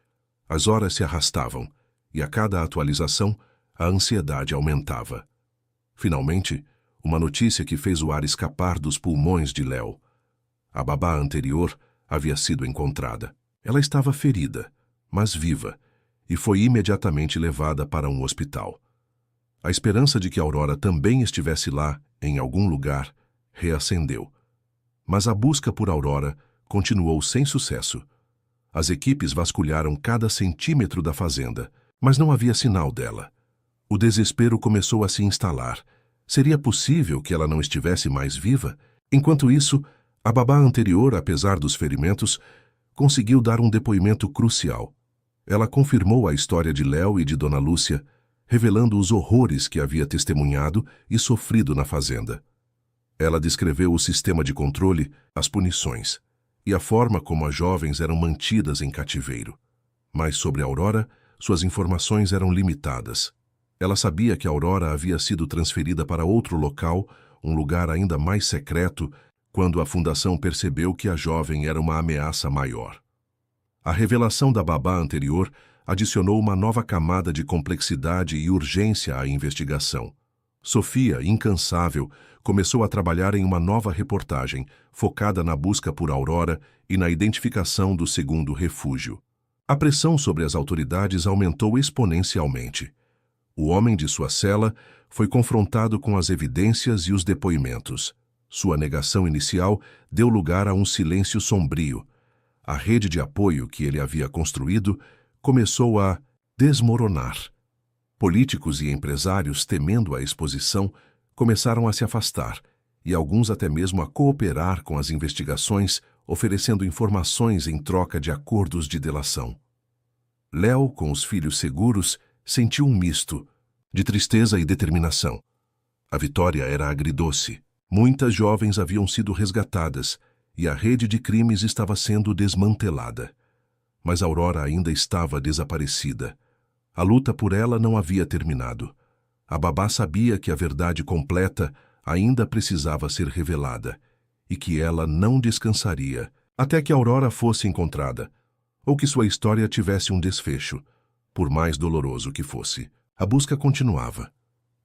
As horas se arrastavam, e a cada atualização, a ansiedade aumentava. Finalmente, uma notícia que fez o ar escapar dos pulmões de Léo. A babá anterior havia sido encontrada. Ela estava ferida, mas viva, e foi imediatamente levada para um hospital. A esperança de que Aurora também estivesse lá, em algum lugar, reacendeu. Mas a busca por Aurora continuou sem sucesso. As equipes vasculharam cada centímetro da fazenda, mas não havia sinal dela. O desespero começou a se instalar. Seria possível que ela não estivesse mais viva? Enquanto isso, a babá anterior, apesar dos ferimentos, conseguiu dar um depoimento crucial. Ela confirmou a história de Léo e de Dona Lúcia, revelando os horrores que havia testemunhado e sofrido na fazenda. Ela descreveu o sistema de controle, as punições e a forma como as jovens eram mantidas em cativeiro. Mas sobre Aurora, suas informações eram limitadas. Ela sabia que Aurora havia sido transferida para outro local, um lugar ainda mais secreto, quando a fundação percebeu que a jovem era uma ameaça maior. A revelação da babá anterior adicionou uma nova camada de complexidade e urgência à investigação. Sofia, incansável, começou a trabalhar em uma nova reportagem, focada na busca por Aurora e na identificação do segundo refúgio. A pressão sobre as autoridades aumentou exponencialmente. O homem de sua cela foi confrontado com as evidências e os depoimentos. Sua negação inicial deu lugar a um silêncio sombrio. A rede de apoio que ele havia construído começou a desmoronar. Políticos e empresários, temendo a exposição, começaram a se afastar, e alguns até mesmo a cooperar com as investigações, oferecendo informações em troca de acordos de delação. Léo, com os filhos seguros, sentiu um misto de tristeza e determinação. A vitória era agridoce. Muitas jovens haviam sido resgatadas, e a rede de crimes estava sendo desmantelada. Mas Aurora ainda estava desaparecida. A luta por ela não havia terminado. A babá sabia que a verdade completa ainda precisava ser revelada e que ela não descansaria até que Aurora fosse encontrada ou que sua história tivesse um desfecho, por mais doloroso que fosse. A busca continuava.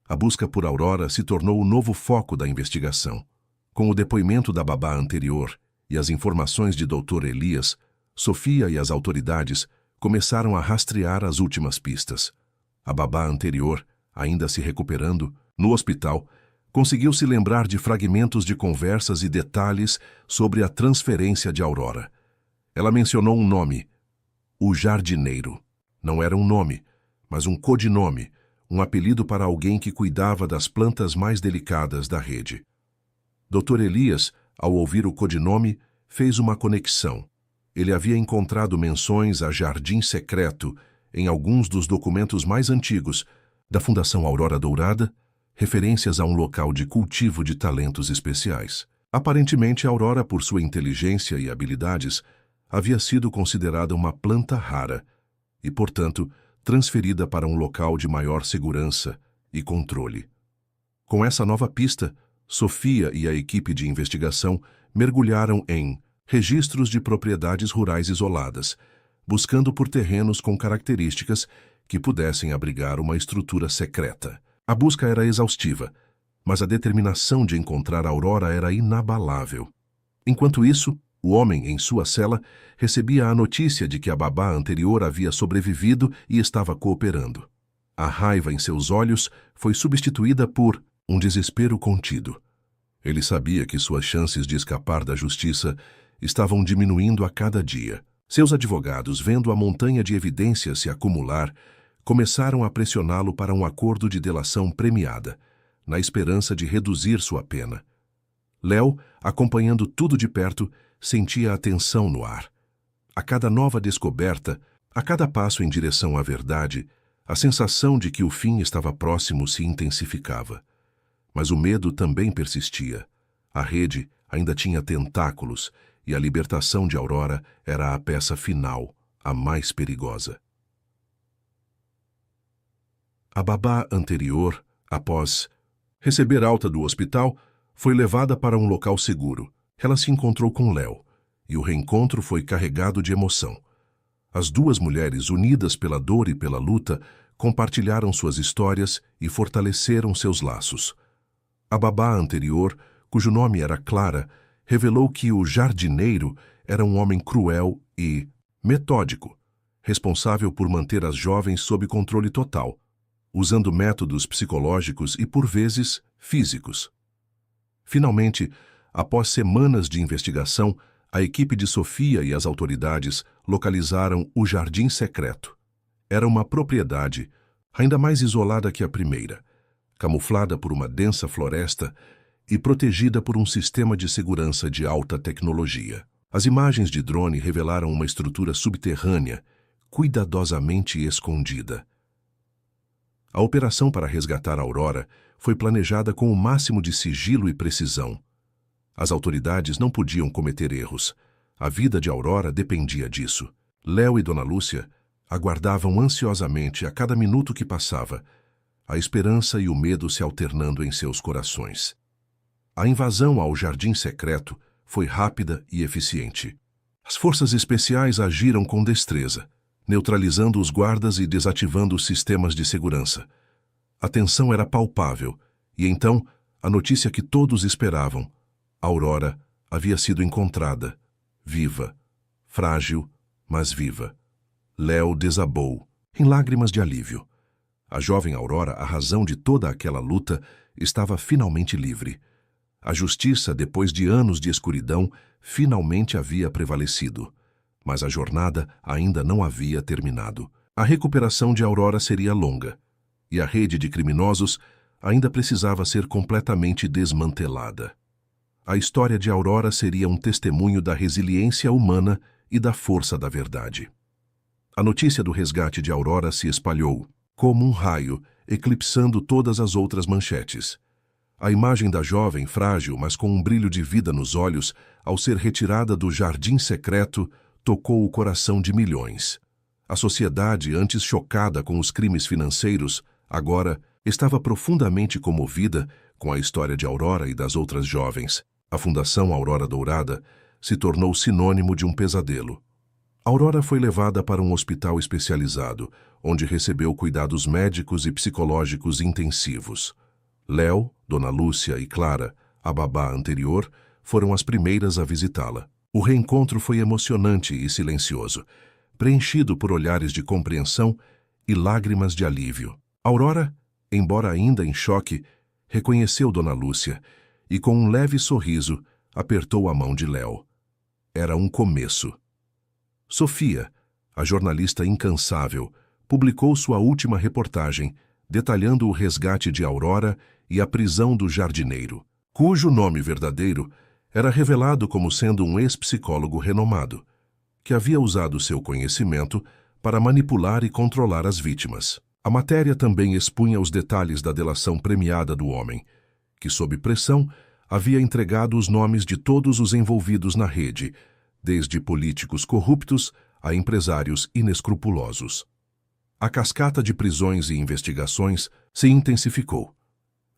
A busca por Aurora se tornou o novo foco da investigação. Com o depoimento da babá anterior e as informações de Dr. Elias, Sofia e as autoridades começaram a rastrear as últimas pistas. A babá anterior, ainda se recuperando, no hospital, conseguiu se lembrar de fragmentos de conversas e detalhes sobre a transferência de Aurora. Ela mencionou um nome, o jardineiro. Não era um nome, mas um codinome, um apelido para alguém que cuidava das plantas mais delicadas da rede. Dr. Elias, ao ouvir o codinome, fez uma conexão. Ele havia encontrado menções a jardim secreto em alguns dos documentos mais antigos da Fundação Aurora Dourada, referências a um local de cultivo de talentos especiais. Aparentemente, Aurora, por sua inteligência e habilidades, havia sido considerada uma planta rara e, portanto, transferida para um local de maior segurança e controle. Com essa nova pista, Sofia e a equipe de investigação mergulharam em registros de propriedades rurais isoladas, buscando por terrenos com características que pudessem abrigar uma estrutura secreta. A busca era exaustiva, mas a determinação de encontrar Aurora era inabalável. Enquanto isso, o homem, em sua cela, recebia a notícia de que a babá anterior havia sobrevivido e estava cooperando. A raiva em seus olhos foi substituída por um desespero contido. Ele sabia que suas chances de escapar da justiça estavam diminuindo a cada dia. Seus advogados, vendo a montanha de evidências se acumular, começaram a pressioná-lo para um acordo de delação premiada, na esperança de reduzir sua pena. Léo, acompanhando tudo de perto, sentia a tensão no ar. A cada nova descoberta, a cada passo em direção à verdade, a sensação de que o fim estava próximo se intensificava. Mas o medo também persistia. A rede ainda tinha tentáculos e a libertação de Aurora era a peça final, a mais perigosa. A babá anterior, após receber alta do hospital, foi levada para um local seguro. Ela se encontrou com Léo, e o reencontro foi carregado de emoção. As duas mulheres, unidas pela dor e pela luta, compartilharam suas histórias e fortaleceram seus laços. A babá anterior, cujo nome era Clara, revelou que o jardineiro era um homem cruel e metódico, responsável por manter as jovens sob controle total, usando métodos psicológicos e, por vezes, físicos. Finalmente, após semanas de investigação, a equipe de Sofia e as autoridades localizaram o Jardim Secreto. Era uma propriedade, ainda mais isolada que a primeira, camuflada por uma densa floresta e protegida por um sistema de segurança de alta tecnologia. As imagens de drone revelaram uma estrutura subterrânea, cuidadosamente escondida. A operação para resgatar Aurora foi planejada com o máximo de sigilo e precisão. As autoridades não podiam cometer erros. A vida de Aurora dependia disso. Léo e Dona Lúcia aguardavam ansiosamente a cada minuto que passava, a esperança e o medo se alternando em seus corações. A invasão ao Jardim Secreto foi rápida e eficiente. As forças especiais agiram com destreza, neutralizando os guardas e desativando os sistemas de segurança. A tensão era palpável, e então, a notícia que todos esperavam: Aurora havia sido encontrada, viva, frágil, mas viva. Léo desabou, em lágrimas de alívio. A jovem Aurora, a razão de toda aquela luta, estava finalmente livre. A justiça, depois de anos de escuridão, finalmente havia prevalecido. Mas a jornada ainda não havia terminado. A recuperação de Aurora seria longa, e a rede de criminosos ainda precisava ser completamente desmantelada. A história de Aurora seria um testemunho da resiliência humana e da força da verdade. A notícia do resgate de Aurora se espalhou, como um raio, eclipsando todas as outras manchetes. A imagem da jovem, frágil, mas com um brilho de vida nos olhos, ao ser retirada do jardim secreto, tocou o coração de milhões. A sociedade, antes chocada com os crimes financeiros, agora estava profundamente comovida com a história de Aurora e das outras jovens. A Fundação Aurora Dourada se tornou sinônimo de um pesadelo. Aurora foi levada para um hospital especializado, onde recebeu cuidados médicos e psicológicos intensivos. Léo, Dona Lúcia e Clara, a babá anterior, foram as primeiras a visitá-la. O reencontro foi emocionante e silencioso, preenchido por olhares de compreensão e lágrimas de alívio. Aurora, embora ainda em choque, reconheceu Dona Lúcia e, com um leve sorriso, apertou a mão de Léo. Era um começo. Sofia, a jornalista incansável, publicou sua última reportagem, detalhando o resgate de Aurora e a prisão do jardineiro, cujo nome verdadeiro era revelado como sendo um ex-psicólogo renomado, que havia usado seu conhecimento para manipular e controlar as vítimas. A matéria também expunha os detalhes da delação premiada do homem, que, sob pressão, havia entregado os nomes de todos os envolvidos na rede, desde políticos corruptos a empresários inescrupulosos. A cascata de prisões e investigações se intensificou.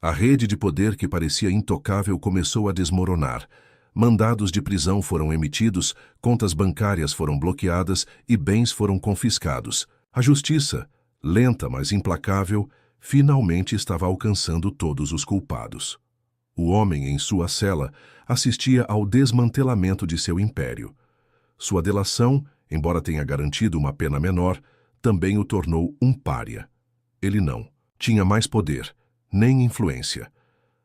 A rede de poder que parecia intocável começou a desmoronar. Mandados de prisão foram emitidos, contas bancárias foram bloqueadas e bens foram confiscados. A justiça, lenta mas implacável, finalmente estava alcançando todos os culpados. O homem em sua cela assistia ao desmantelamento de seu império. Sua delação, embora tenha garantido uma pena menor, também o tornou um pária. Ele não tinha mais poder, nem influência.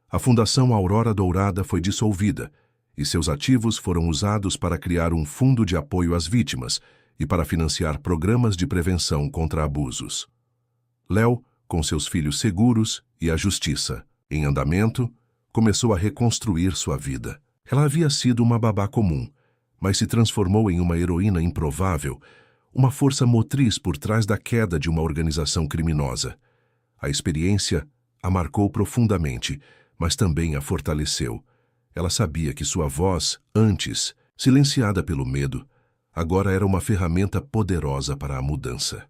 A Fundação Aurora Dourada foi dissolvida e seus ativos foram usados para criar um fundo de apoio às vítimas e para financiar programas de prevenção contra abusos. Léo, com seus filhos seguros e a justiça em andamento, começou a reconstruir sua vida. Ela havia sido uma babá comum, mas se transformou em uma heroína improvável, uma força motriz por trás da queda de uma organização criminosa. A experiência a marcou profundamente, mas também a fortaleceu. Ela sabia que sua voz, antes silenciada pelo medo, agora era uma ferramenta poderosa para a mudança.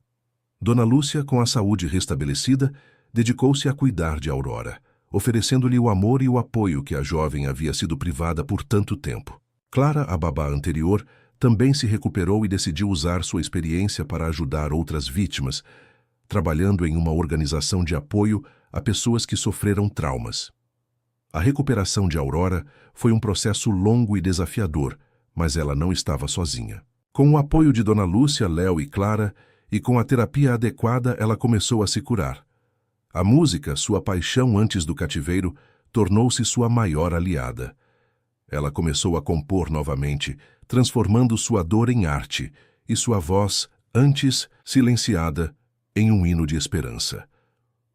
Dona Lúcia, com a saúde restabelecida, dedicou-se a cuidar de Aurora, oferecendo-lhe o amor e o apoio que a jovem havia sido privada por tanto tempo. Clara, a babá anterior, também se recuperou e decidiu usar sua experiência para ajudar outras vítimas, trabalhando em uma organização de apoio a pessoas que sofreram traumas. A recuperação de Aurora foi um processo longo e desafiador, mas ela não estava sozinha. Com o apoio de Dona Lúcia, Léo e Clara, e com a terapia adequada, ela começou a se curar. A música, sua paixão antes do cativeiro, tornou-se sua maior aliada. Ela começou a compor novamente, transformando sua dor em arte e sua voz, antes silenciada, em um hino de esperança.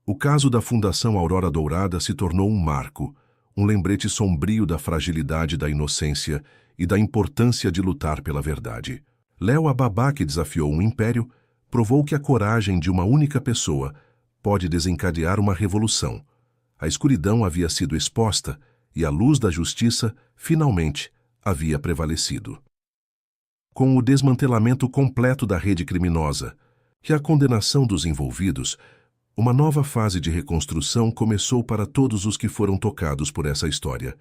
O caso da Fundação Aurora Dourada se tornou um marco, um lembrete sombrio da fragilidade da inocência e da importância de lutar pela verdade. Léo, a babá que desafiou um império, provou que a coragem de uma única pessoa pode desencadear uma revolução. A escuridão havia sido exposta e a luz da justiça, finalmente, havia prevalecido. Com o desmantelamento completo da rede criminosa e a condenação dos envolvidos, uma nova fase de reconstrução começou para todos os que foram tocados por essa história.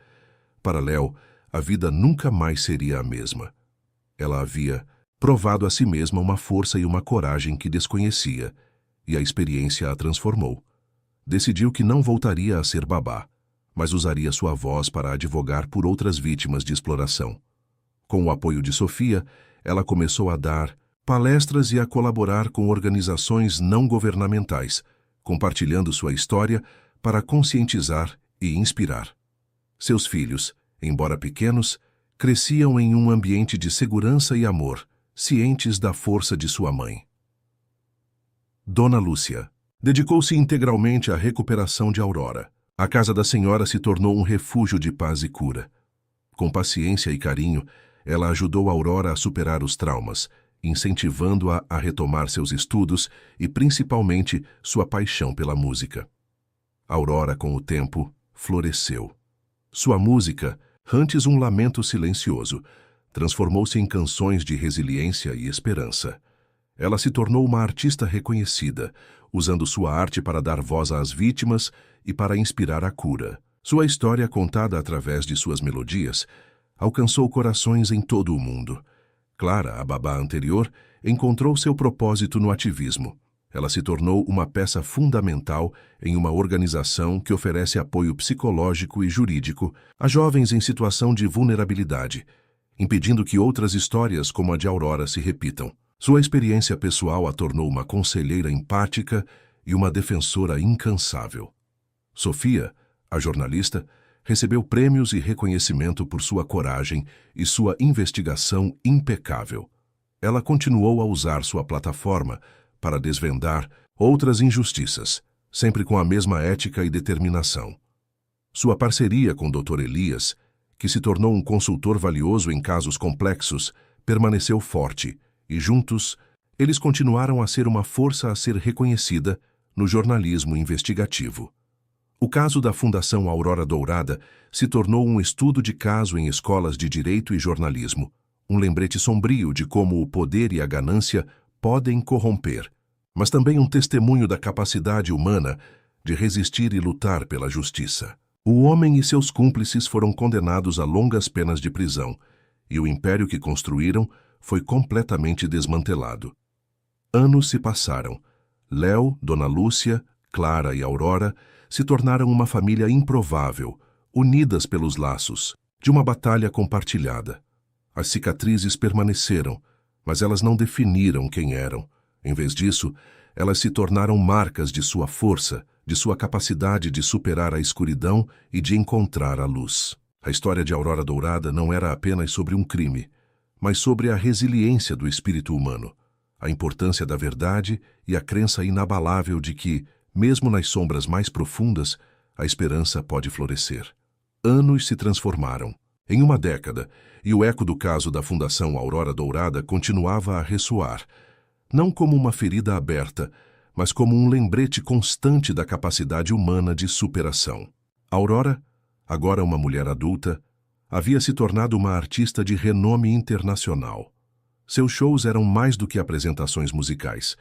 Para Léo, a vida nunca mais seria a mesma. Ela havia provado a si mesma uma força e uma coragem que desconhecia, e a experiência a transformou. Decidiu que não voltaria a ser babá, mas usaria sua voz para advogar por outras vítimas de exploração. Com o apoio de Sofia, ela começou a dar palestras e a colaborar com organizações não governamentais, compartilhando sua história para conscientizar e inspirar. Seus filhos, embora pequenos, cresciam em um ambiente de segurança e amor, cientes da força de sua mãe. Dona Lúcia dedicou-se integralmente à recuperação de Aurora. A casa da senhora se tornou um refúgio de paz e cura. Com paciência e carinho, ela ajudou Aurora a superar os traumas, incentivando-a a retomar seus estudos e, principalmente, sua paixão pela música. Aurora, com o tempo, floresceu. Sua música, antes um lamento silencioso, transformou-se em canções de resiliência e esperança. Ela se tornou uma artista reconhecida, usando sua arte para dar voz às vítimas e para inspirar a cura. Sua história, contada através de suas melodias, alcançou corações em todo o mundo. Clara, a babá anterior, encontrou seu propósito no ativismo. Ela se tornou uma peça fundamental em uma organização que oferece apoio psicológico e jurídico a jovens em situação de vulnerabilidade, impedindo que outras histórias como a de Aurora se repitam. Sua experiência pessoal a tornou uma conselheira empática e uma defensora incansável. Sofia, a jornalista, recebeu prêmios e reconhecimento por sua coragem e sua investigação impecável. Ela continuou a usar sua plataforma para desvendar outras injustiças, sempre com a mesma ética e determinação. Sua parceria com Dr. Elias, que se tornou um consultor valioso em casos complexos, permaneceu forte e, juntos, eles continuaram a ser uma força a ser reconhecida no jornalismo investigativo. O caso da Fundação Aurora Dourada se tornou um estudo de caso em escolas de direito e jornalismo, um lembrete sombrio de como o poder e a ganância podem corromper, mas também um testemunho da capacidade humana de resistir e lutar pela justiça. O homem e seus cúmplices foram condenados a longas penas de prisão, e o império que construíram foi completamente desmantelado. Anos se passaram. Léo, Dona Lúcia, Clara e Aurora se tornaram uma família improvável, unidas pelos laços de uma batalha compartilhada. As cicatrizes permaneceram, mas elas não definiram quem eram. Em vez disso, elas se tornaram marcas de sua força, de sua capacidade de superar a escuridão e de encontrar a luz. A história de Aurora Dourada não era apenas sobre um crime, mas sobre a resiliência do espírito humano, a importância da verdade e a crença inabalável de que, mesmo nas sombras mais profundas, a esperança pode florescer. Anos se transformaram em uma década, e o eco do caso da Fundação Aurora Dourada continuava a ressoar, não como uma ferida aberta, mas como um lembrete constante da capacidade humana de superação. Aurora, agora uma mulher adulta, havia se tornado uma artista de renome internacional. Seus shows eram mais do que apresentações musicais.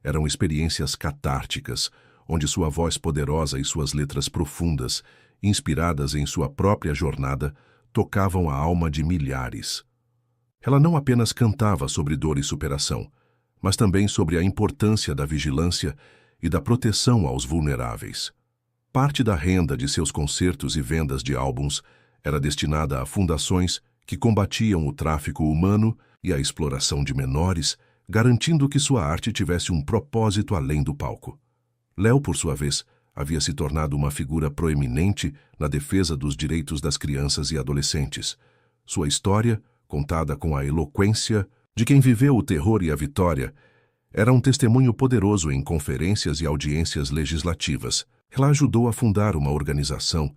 Eram experiências catárticas, onde sua voz poderosa e suas letras profundas, inspiradas em sua própria jornada, tocavam a alma de milhares. Ela não apenas cantava sobre dor e superação, mas também sobre a importância da vigilância e da proteção aos vulneráveis. Parte da renda de seus concertos e vendas de álbuns era destinada a fundações que combatiam o tráfico humano e a exploração de menores, garantindo que sua arte tivesse um propósito além do palco. Léo, por sua vez, havia se tornado uma figura proeminente na defesa dos direitos das crianças e adolescentes. Sua história, contada com a eloquência de quem viveu o terror e a vitória, era um testemunho poderoso em conferências e audiências legislativas. Ela ajudou a fundar uma organização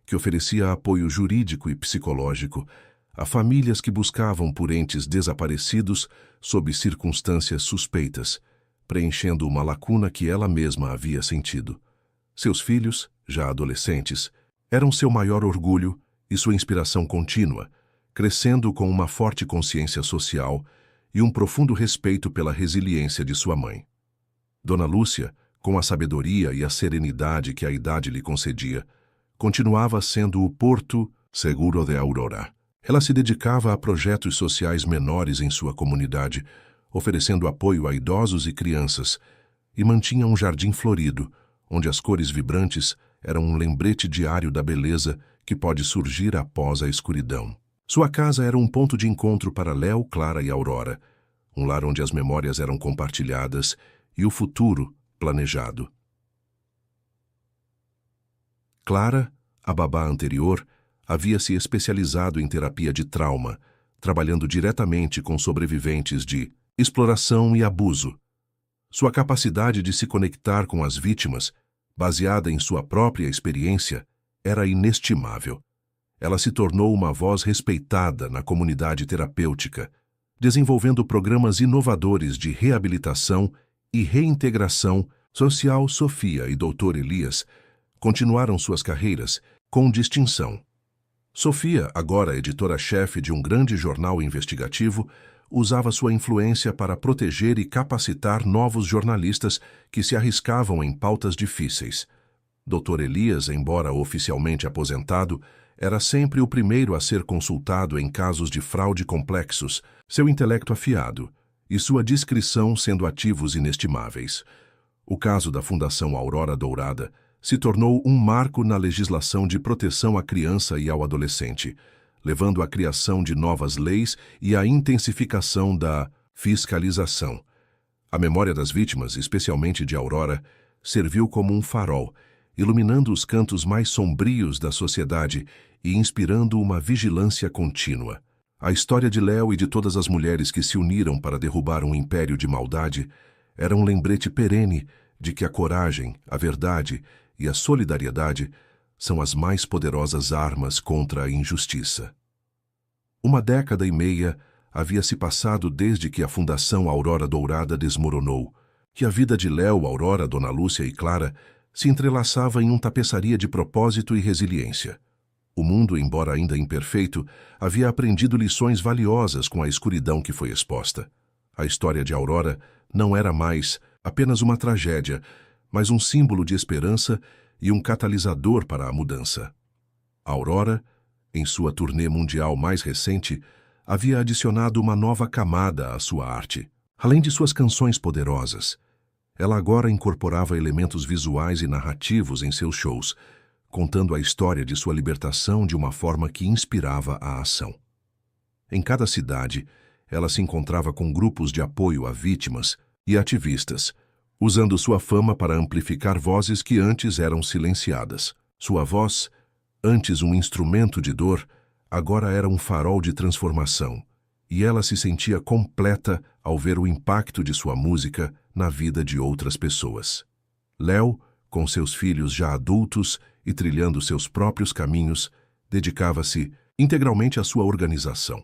que oferecia apoio jurídico e psicológico a famílias que buscavam por entes desaparecidos sob circunstâncias suspeitas, preenchendo uma lacuna que ela mesma havia sentido. Seus filhos, já adolescentes, eram seu maior orgulho e sua inspiração contínua, crescendo com uma forte consciência social e um profundo respeito pela resiliência de sua mãe. Dona Lúcia, com a sabedoria e a serenidade que a idade lhe concedia, continuava sendo o porto seguro de Aurora. Ela se dedicava a projetos sociais menores em sua comunidade, oferecendo apoio a idosos e crianças, e mantinha um jardim florido, onde as cores vibrantes eram um lembrete diário da beleza que pode surgir após a escuridão. Sua casa era um ponto de encontro para Léo, Clara e Aurora, um lar onde as memórias eram compartilhadas e o futuro planejado. Clara, a babá anterior, havia se especializado em terapia de trauma, trabalhando diretamente com sobreviventes de exploração e abuso. Sua capacidade de se conectar com as vítimas, baseada em sua própria experiência, era inestimável. Ela se tornou uma voz respeitada na comunidade terapêutica, desenvolvendo programas inovadores de reabilitação e reintegração social. Sofia e Dr. Elias continuaram suas carreiras com distinção. Sofia, agora editora-chefe de um grande jornal investigativo, usava sua influência para proteger e capacitar novos jornalistas que se arriscavam em pautas difíceis. Dr. Elias, embora oficialmente aposentado, era sempre o primeiro a ser consultado em casos de fraude complexos, seu intelecto afiado e sua discrição sendo ativos inestimáveis. O caso da Fundação Aurora Dourada se tornou um marco na legislação de proteção à criança e ao adolescente, levando à criação de novas leis e à intensificação da fiscalização. A memória das vítimas, especialmente de Aurora, serviu como um farol, iluminando os cantos mais sombrios da sociedade e inspirando uma vigilância contínua. A história de Léo e de todas as mulheres que se uniram para derrubar um império de maldade era um lembrete perene de que a coragem, a verdade e a solidariedade são as mais poderosas armas contra a injustiça. 1 década e meia havia se passado desde que a Fundação Aurora Dourada desmoronou, que a vida de Léo, Aurora, Dona Lúcia e Clara se entrelaçava em um tapeçaria de propósito e resiliência. O mundo, embora ainda imperfeito, havia aprendido lições valiosas com a escuridão que foi exposta. A história de Aurora não era mais apenas uma tragédia, mas um símbolo de esperança e um catalisador para a mudança. Aurora, em sua turnê mundial mais recente, havia adicionado uma nova camada à sua arte. Além de suas canções poderosas, ela agora incorporava elementos visuais e narrativos em seus shows, contando a história de sua libertação de uma forma que inspirava a ação. Em cada cidade, ela se encontrava com grupos de apoio a vítimas e ativistas, usando sua fama para amplificar vozes que antes eram silenciadas. Sua voz, antes um instrumento de dor, agora era um farol de transformação, e ela se sentia completa ao ver o impacto de sua música na vida de outras pessoas. Léo, com seus filhos já adultos e trilhando seus próprios caminhos, dedicava-se integralmente à sua organização.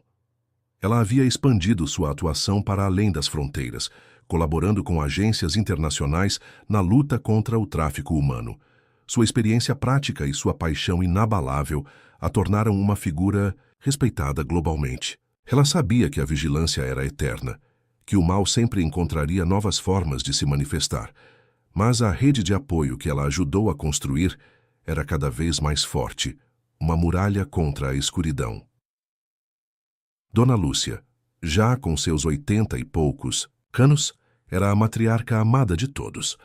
Ela havia expandido sua atuação para além das fronteiras, colaborando com agências internacionais na luta contra o tráfico humano. Sua experiência prática e sua paixão inabalável a tornaram uma figura respeitada globalmente. Ela sabia que a vigilância era eterna, que o mal sempre encontraria novas formas de se manifestar, mas a rede de apoio que ela ajudou a construir era cada vez mais forte, uma muralha contra a escuridão. Dona Lúcia, já com seus 80 e poucos anos, era a matriarca amada de todos.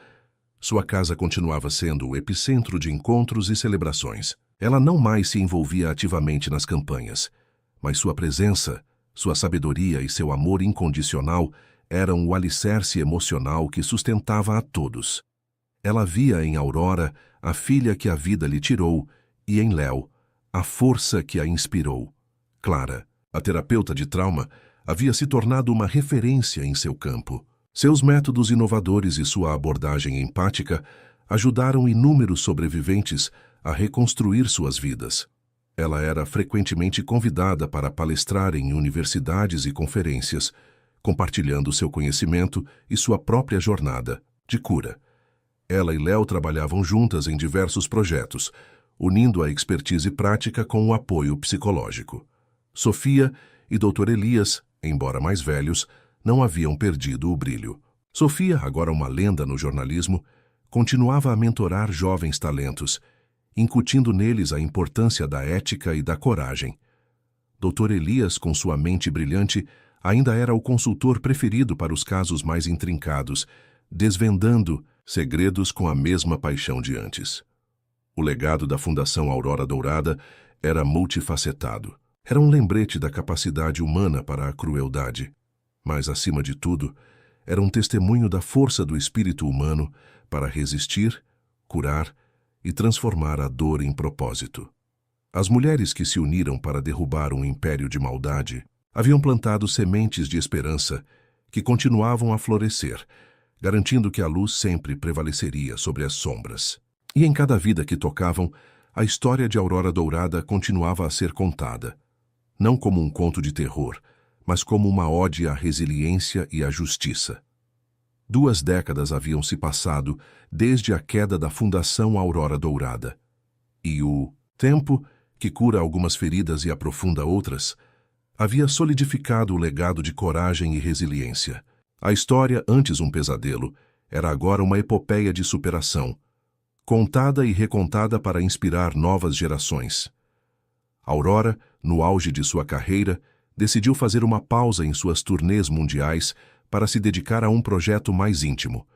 Sua casa continuava sendo o epicentro de encontros e celebrações. Ela não mais se envolvia ativamente nas campanhas, mas sua presença, sua sabedoria e seu amor incondicional eram o alicerce emocional que sustentava a todos. Ela via em Aurora a filha que a vida lhe tirou e em Léo a força que a inspirou. Clara, a terapeuta de trauma, havia se tornado uma referência em seu campo. Seus métodos inovadores e sua abordagem empática ajudaram inúmeros sobreviventes a reconstruir suas vidas. Ela era frequentemente convidada para palestrar em universidades e conferências, compartilhando seu conhecimento e sua própria jornada de cura. Ela e Léo trabalhavam juntas em diversos projetos, unindo a expertise prática com o apoio psicológico. Sofia e Dr. Elias, embora mais velhos, não haviam perdido o brilho. Sofia, agora uma lenda no jornalismo, continuava a mentorar jovens talentos, incutindo neles a importância da ética e da coragem. Dr. Elias, com sua mente brilhante, ainda era o consultor preferido para os casos mais intrincados, desvendando segredos com a mesma paixão de antes. O legado da Fundação Aurora Dourada era multifacetado. Era um lembrete da capacidade humana para a crueldade, mas, acima de tudo, era um testemunho da força do espírito humano para resistir, curar e transformar a dor em propósito. As mulheres que se uniram para derrubar um império de maldade haviam plantado sementes de esperança que continuavam a florescer, garantindo que a luz sempre prevaleceria sobre as sombras. E em cada vida que tocavam, a história de Aurora Dourada continuava a ser contada, não como um conto de terror, mas como uma ode à resiliência e à justiça. 2 décadas haviam se passado desde a queda da Fundação Aurora Dourada, e o Tempo, que cura algumas feridas e aprofunda outras, havia solidificado o legado de coragem e resiliência. A história, antes um pesadelo, era agora uma epopeia de superação, contada e recontada para inspirar novas gerações. Aurora, no auge de sua carreira, decidiu fazer uma pausa em suas turnês mundiais para se dedicar a um projeto mais íntimo: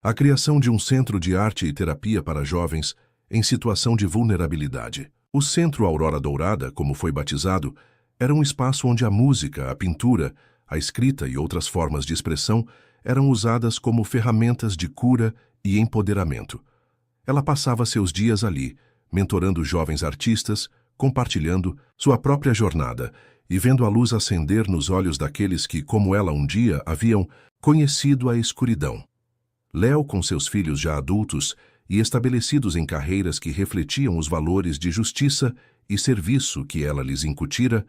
a criação de um centro de arte e terapia para jovens em situação de vulnerabilidade. O Centro Aurora Dourada, como foi batizado, era um espaço onde a música, a pintura, a escrita e outras formas de expressão eram usadas como ferramentas de cura e empoderamento. Ela passava seus dias ali, mentorando jovens artistas, compartilhando sua própria jornada e vendo a luz acender nos olhos daqueles que, como ela um dia, haviam conhecido a escuridão. Léo, com seus filhos já adultos e estabelecidos em carreiras que refletiam os valores de justiça e serviço que ela lhes incutira,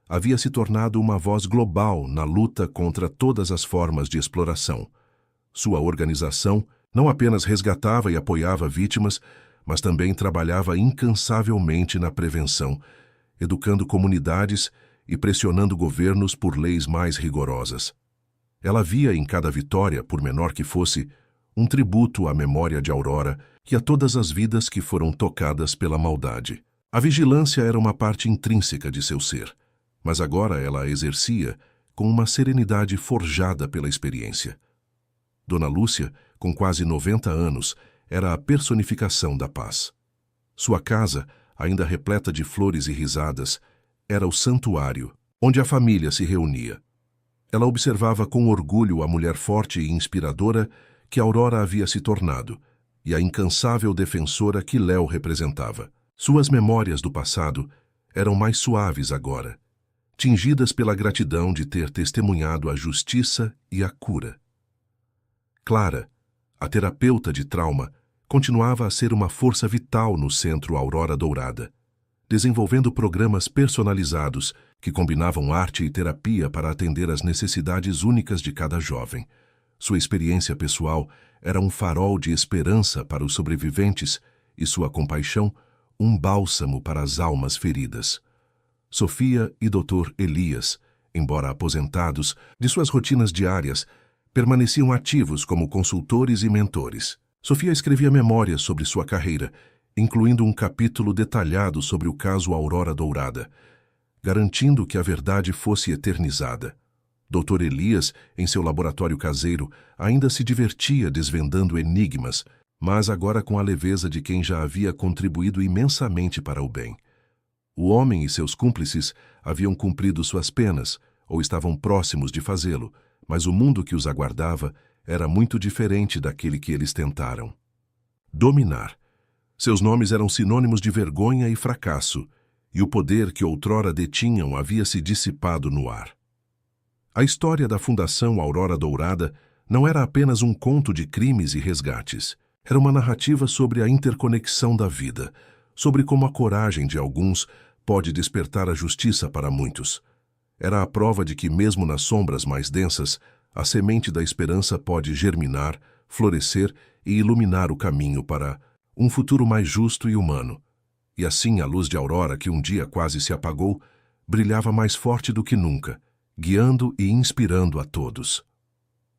havia se tornado uma voz global na luta contra todas as formas de exploração. Sua organização não apenas resgatava e apoiava vítimas, mas também trabalhava incansavelmente na prevenção, educando comunidades e pressionando governos por leis mais rigorosas. Ela via em cada vitória, por menor que fosse, um tributo à memória de Aurora e a todas as vidas que foram tocadas pela maldade. A vigilância era uma parte intrínseca de seu ser, mas agora ela a exercia com uma serenidade forjada pela experiência. Dona Lúcia, com quase 90 anos, era a personificação da paz. Sua casa, ainda repleta de flores e risadas, era o santuário, onde a família se reunia. Ela observava com orgulho a mulher forte e inspiradora que Aurora havia se tornado e a incansável defensora que Léo representava. Suas memórias do passado eram mais suaves agora, tingidas pela gratidão de ter testemunhado a justiça e a cura. Clara, a terapeuta de trauma, continuava a ser uma força vital no Centro Aurora Dourada, desenvolvendo programas personalizados que combinavam arte e terapia para atender às necessidades únicas de cada jovem. Sua experiência pessoal era um farol de esperança para os sobreviventes e sua compaixão um bálsamo para as almas feridas. Sofia e Dr. Elias, embora aposentados de suas rotinas diárias, permaneciam ativos como consultores e mentores. Sofia escrevia memórias sobre sua carreira, incluindo um capítulo detalhado sobre o caso Aurora Dourada, garantindo que a verdade fosse eternizada. Dr. Elias, em seu laboratório caseiro, ainda se divertia desvendando enigmas, mas agora com a leveza de quem já havia contribuído imensamente para o bem. O homem e seus cúmplices haviam cumprido suas penas, ou estavam próximos de fazê-lo, mas o mundo que os aguardava era muito diferente daquele que eles tentaram dominar. Seus nomes eram sinônimos de vergonha e fracasso, e o poder que outrora detinham havia se dissipado no ar. A história da Fundação Aurora Dourada não era apenas um conto de crimes e resgates. Era uma narrativa sobre a interconexão da vida, sobre como a coragem de alguns pode despertar a justiça para muitos. Era a prova de que, mesmo nas sombras mais densas, a semente da esperança pode germinar, florescer e iluminar o caminho para um futuro mais justo e humano. E assim a luz de Aurora, que um dia quase se apagou, brilhava mais forte do que nunca, guiando e inspirando a todos.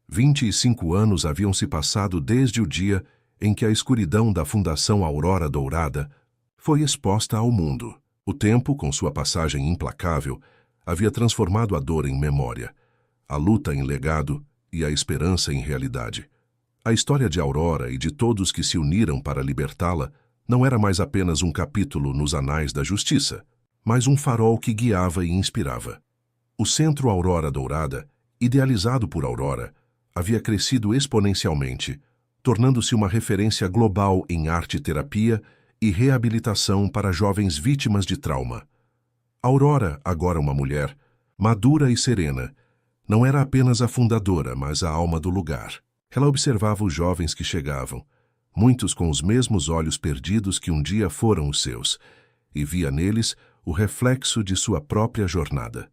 25 anos haviam se passado desde o dia em que a escuridão da Fundação Aurora Dourada foi exposta ao mundo. O tempo, com sua passagem implacável, havia transformado a dor em memória, a luta em legado e a esperança em realidade. A história de Aurora e de todos que se uniram para libertá-la não era mais apenas um capítulo nos anais da justiça, mas um farol que guiava e inspirava. O Centro Aurora Dourada, idealizado por Aurora, havia crescido exponencialmente, tornando-se uma referência global em arte-terapia e reabilitação para jovens vítimas de trauma. Aurora, agora uma mulher, madura e serena, não era apenas a fundadora, mas a alma do lugar. Ela observava os jovens que chegavam, muitos com os mesmos olhos perdidos que um dia foram os seus, e via neles o reflexo de sua própria jornada.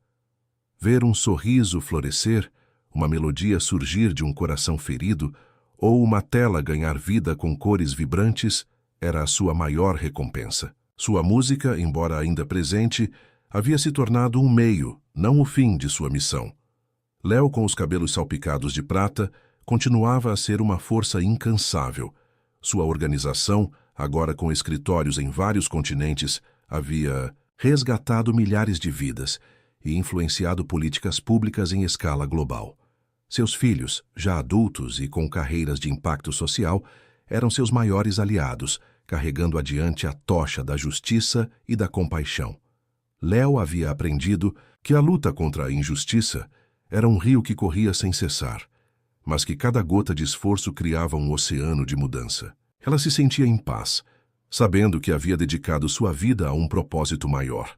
Ver um sorriso florescer, uma melodia surgir de um coração ferido, ou uma tela ganhar vida com cores vibrantes, era a sua maior recompensa. Sua música, embora ainda presente, havia se tornado um meio, não o fim de sua missão. Léo, com os cabelos salpicados de prata, continuava a ser uma força incansável. Sua organização, agora com escritórios em vários continentes, havia resgatado milhares de vidas e influenciado políticas públicas em escala global. Seus filhos, já adultos e com carreiras de impacto social, eram seus maiores aliados, carregando adiante a tocha da justiça e da compaixão. Léo havia aprendido que a luta contra a injustiça era um rio que corria sem cessar, mas que cada gota de esforço criava um oceano de mudança. Ela se sentia em paz, sabendo que havia dedicado sua vida a um propósito maior.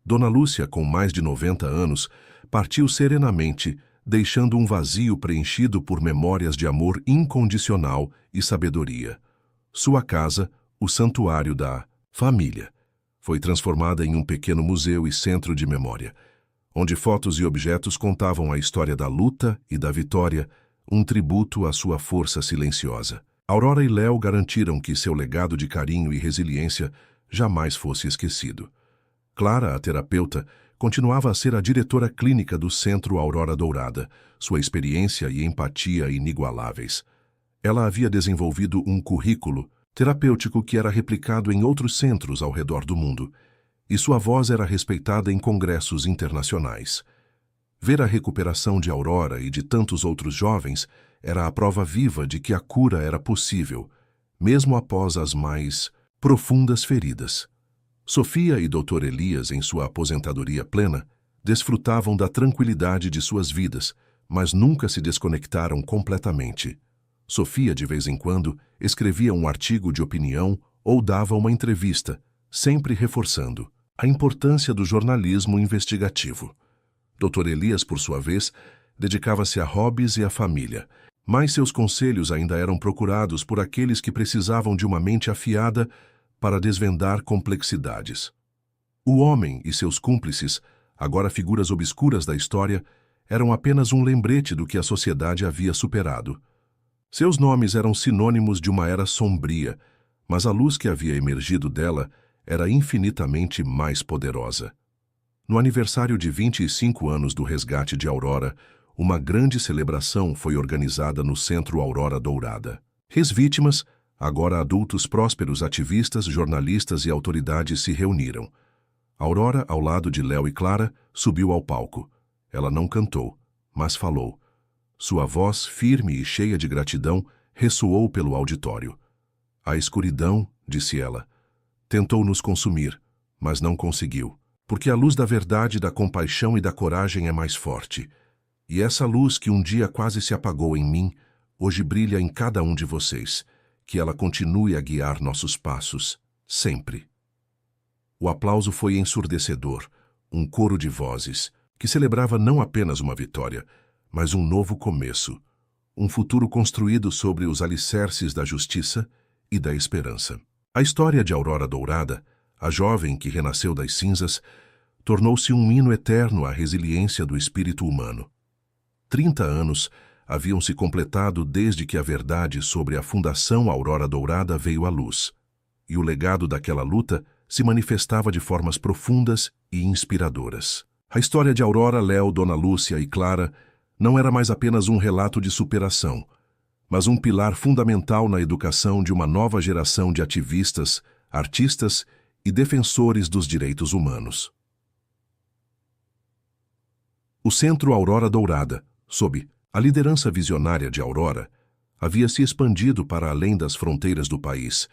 Dona Lúcia, com mais de 90 anos, partiu serenamente, deixando um vazio preenchido por memórias de amor incondicional e sabedoria. Sua casa, o santuário da família, foi transformada em um pequeno museu e centro de memória, onde fotos e objetos contavam a história da luta e da vitória, um tributo à sua força silenciosa. Aurora e Léo garantiram que seu legado de carinho e resiliência jamais fosse esquecido. Clara, a terapeuta, continuava a ser a diretora clínica do Centro Aurora Dourada, sua experiência e empatia inigualáveis. Ela havia desenvolvido um currículo terapêutico que era replicado em outros centros ao redor do mundo, e sua voz era respeitada em congressos internacionais. Ver a recuperação de Aurora e de tantos outros jovens era a prova viva de que a cura era possível, mesmo após as mais profundas feridas. Sofia e Dr. Elias, em sua aposentadoria plena, desfrutavam da tranquilidade de suas vidas, mas nunca se desconectaram completamente. Sofia, de vez em quando, escrevia um artigo de opinião ou dava uma entrevista, sempre reforçando a importância do jornalismo investigativo. Dr. Elias, por sua vez, dedicava-se a hobbies e à família, mas seus conselhos ainda eram procurados por aqueles que precisavam de uma mente afiada para desvendar complexidades. O homem e seus cúmplices, agora figuras obscuras da história, eram apenas um lembrete do que a sociedade havia superado. Seus nomes eram sinônimos de uma era sombria, mas a luz que havia emergido dela era infinitamente mais poderosa. No aniversário de 25 anos do resgate de Aurora, uma grande celebração foi organizada no Centro Aurora Dourada. Ex-vítimas, agora adultos prósperos, ativistas, jornalistas e autoridades se reuniram. Aurora, ao lado de Léo e Clara, subiu ao palco. Ela não cantou, mas falou. Sua voz, firme e cheia de gratidão, ressoou pelo auditório. A escuridão, disse ela, tentou nos consumir, mas não conseguiu, porque a luz da verdade, da compaixão e da coragem é mais forte. E essa luz que um dia quase se apagou em mim, hoje brilha em cada um de vocês. Que ela continue a guiar nossos passos, sempre. O aplauso foi ensurdecedor, um coro de vozes, que celebrava não apenas uma vitória, mas um novo começo, um futuro construído sobre os alicerces da justiça e da esperança. A história de Aurora Dourada, a jovem que renasceu das cinzas, tornou-se um hino eterno à resiliência do espírito humano. 30 anos haviam se completado desde que a verdade sobre a Fundação Aurora Dourada veio à luz, e o legado daquela luta se manifestava de formas profundas e inspiradoras. A história de Aurora, Léo, Dona Lúcia e Clara não era mais apenas um relato de superação, mas um pilar fundamental na educação de uma nova geração de ativistas, artistas e defensores dos direitos humanos. O Centro Aurora Dourada, sob a liderança visionária de Aurora, havia se expandido para além das fronteiras do país,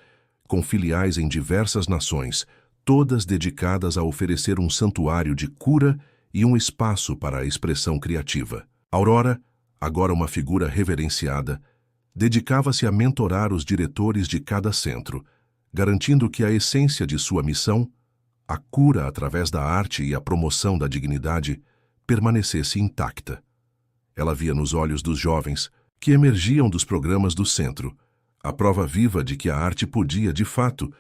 com filiais em diversas nações, todas dedicadas a oferecer um santuário de cura e um espaço para a expressão criativa. Aurora, agora uma figura reverenciada, dedicava-se a mentorar os diretores de cada centro, garantindo que a essência de sua missão, a cura através da arte e a promoção da dignidade, permanecesse intacta. Ela via nos olhos dos jovens, que emergiam dos programas do centro, a prova viva de que a arte podia, de fato,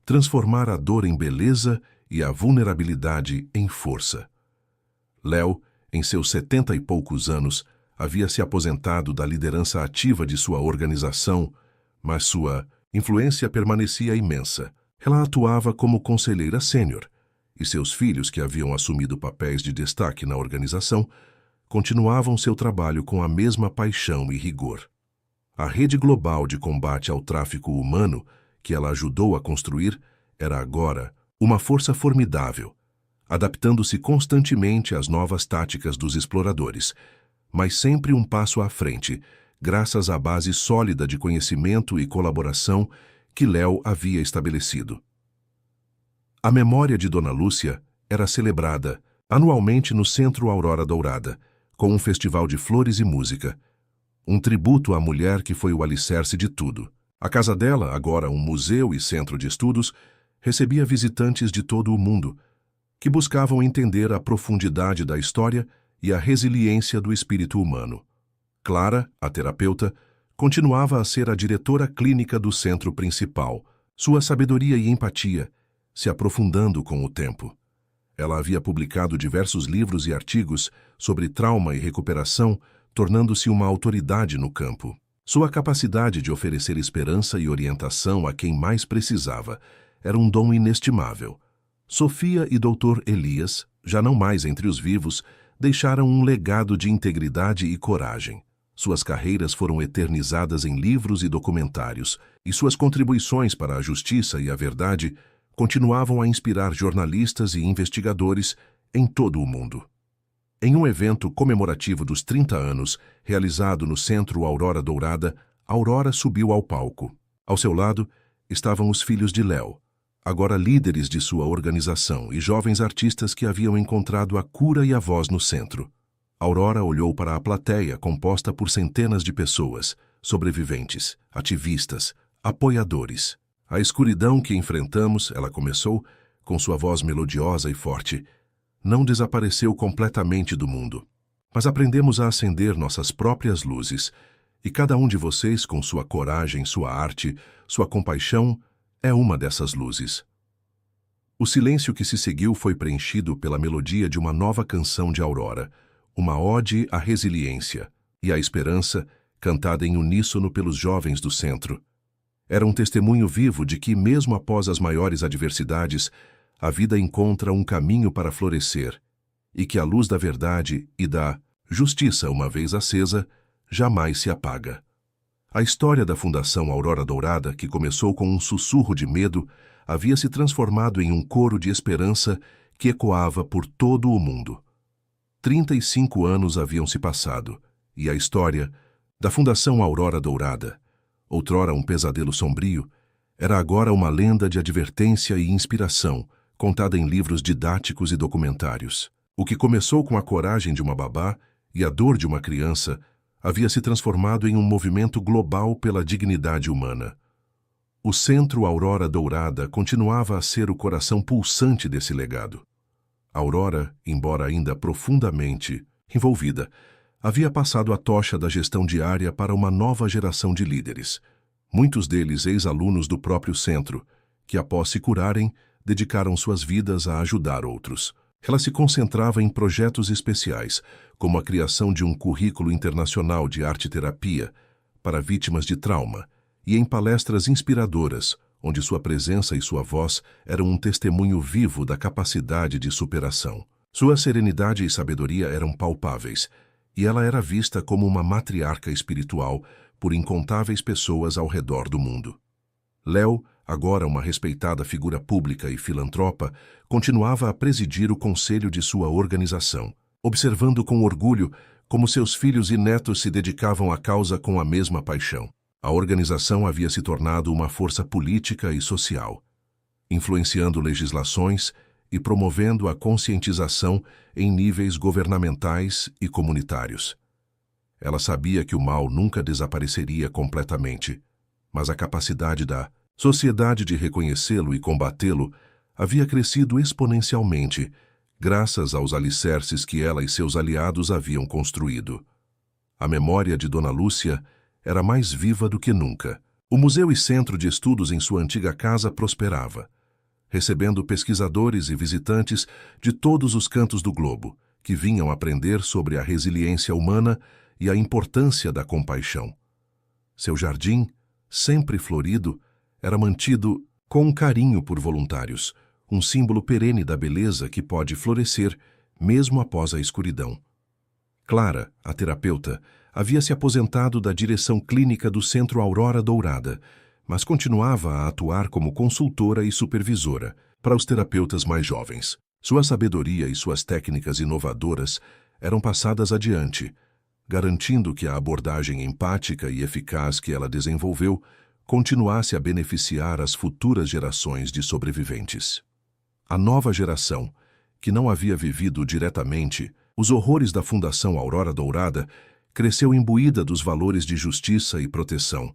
transformar a dor em beleza e a vulnerabilidade em força. Léo, em seus 70 e poucos anos, havia se aposentado da liderança ativa de sua organização, mas sua influência permanecia imensa. Ela atuava como conselheira sênior, e seus filhos, que haviam assumido papéis de destaque na organização, continuavam seu trabalho com a mesma paixão e rigor. A rede global de combate ao tráfico humano, que ela ajudou a construir, era agora uma força formidável, adaptando-se constantemente às novas táticas dos exploradores, mas sempre um passo à frente, graças à base sólida de conhecimento e colaboração que Léo havia estabelecido. A memória de Dona Lúcia era celebrada anualmente no Centro Aurora Dourada, com um festival de flores e música, um tributo à mulher que foi o alicerce de tudo. A casa dela, agora um museu e centro de estudos, recebia visitantes de todo o mundo, que buscavam entender a profundidade da história e a resiliência do espírito humano. Clara, a terapeuta, continuava a ser a diretora clínica do centro principal, sua sabedoria e empatia se aprofundando com o tempo. Ela havia publicado diversos livros e artigos sobre trauma e recuperação, tornando-se uma autoridade no campo. Sua capacidade de oferecer esperança e orientação a quem mais precisava era um dom inestimável. Sofia e Dr. Elias, já não mais entre os vivos, deixaram um legado de integridade e coragem. Suas carreiras foram eternizadas em livros e documentários, e suas contribuições para a justiça e a verdade continuavam a inspirar jornalistas e investigadores em todo o mundo. Em um evento comemorativo dos 30 anos, realizado no Centro Aurora Dourada, Aurora subiu ao palco. Ao seu lado estavam os filhos de Léo, agora líderes de sua organização e jovens artistas que haviam encontrado a cura e a voz no centro. Aurora olhou para a plateia composta por centenas de pessoas, sobreviventes, ativistas, apoiadores. A escuridão que enfrentamos, ela começou, com sua voz melodiosa e forte, não desapareceu completamente do mundo, mas aprendemos a acender nossas próprias luzes, e cada um de vocês, com sua coragem, sua arte, sua compaixão, é uma dessas luzes. O silêncio que se seguiu foi preenchido pela melodia de uma nova canção de Aurora, uma ode à resiliência e à esperança, cantada em uníssono pelos jovens do centro. Era um testemunho vivo de que, mesmo após as maiores adversidades, a vida encontra um caminho para florescer e que a luz da verdade e da justiça, uma vez acesa, jamais se apaga. A história da Fundação Aurora Dourada, que começou com um sussurro de medo, havia se transformado em um coro de esperança que ecoava por todo o mundo. 35 anos haviam se passado, e a história da Fundação Aurora Dourada, outrora um pesadelo sombrio, era agora uma lenda de advertência e inspiração, contada em livros didáticos e documentários. O que começou com a coragem de uma babá e a dor de uma criança havia se transformado em um movimento global pela dignidade humana. O Centro Aurora Dourada continuava a ser o coração pulsante desse legado. Aurora, embora ainda profundamente envolvida, havia passado a tocha da gestão diária para uma nova geração de líderes, muitos deles ex-alunos do próprio centro, que após se curarem, dedicaram suas vidas a ajudar outros. Ela se concentrava em projetos especiais, como a criação de um currículo internacional de arte-terapia para vítimas de trauma, e em palestras inspiradoras, onde sua presença e sua voz eram um testemunho vivo da capacidade de superação. Sua serenidade e sabedoria eram palpáveis, e ela era vista como uma matriarca espiritual por incontáveis pessoas ao redor do mundo. Léo, agora uma respeitada figura pública e filantropa, continuava a presidir o conselho de sua organização, observando com orgulho como seus filhos e netos se dedicavam à causa com a mesma paixão. A organização havia se tornado uma força política e social, influenciando legislações e promovendo a conscientização em níveis governamentais e comunitários. Ela sabia que o mal nunca desapareceria completamente, mas a capacidade da sociedade de reconhecê-lo e combatê-lo havia crescido exponencialmente, graças aos alicerces que ela e seus aliados haviam construído. A memória de Dona Lúcia era mais viva do que nunca. O museu e centro de estudos em sua antiga casa prosperava, recebendo pesquisadores e visitantes de todos os cantos do globo, que vinham aprender sobre a resiliência humana e a importância da compaixão. Seu jardim, sempre florido, era mantido com um carinho por voluntários, um símbolo perene da beleza que pode florescer mesmo após a escuridão. Clara, a terapeuta, havia se aposentado da direção clínica do Centro Aurora Dourada, mas continuava a atuar como consultora e supervisora para os terapeutas mais jovens. Sua sabedoria e suas técnicas inovadoras eram passadas adiante, garantindo que a abordagem empática e eficaz que ela desenvolveu continuasse a beneficiar as futuras gerações de sobreviventes. A nova geração, que não havia vivido diretamente os horrores da Fundação Aurora Dourada, cresceu imbuída dos valores de justiça e proteção.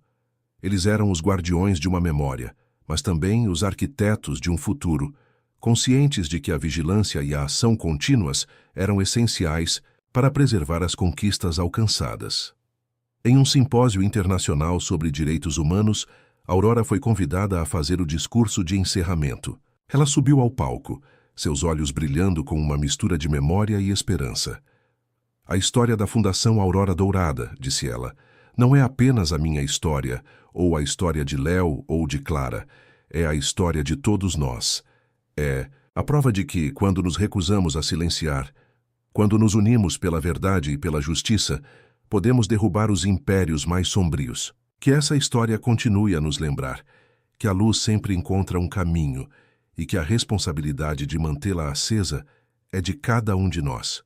Eles eram os guardiões de uma memória, mas também os arquitetos de um futuro, conscientes de que a vigilância e a ação contínuas eram essenciais para preservar as conquistas alcançadas. Em um simpósio internacional sobre direitos humanos, Aurora foi convidada a fazer o discurso de encerramento. Ela subiu ao palco, seus olhos brilhando com uma mistura de memória e esperança. A história da Fundação Aurora Dourada, disse ela, não é apenas a minha história, ou a história de Léo ou de Clara, é a história de todos nós. É a prova de que, quando nos recusamos a silenciar, quando nos unimos pela verdade e pela justiça, podemos derrubar os impérios mais sombrios. Que essa história continue a nos lembrar que a luz sempre encontra um caminho e que a responsabilidade de mantê-la acesa é de cada um de nós.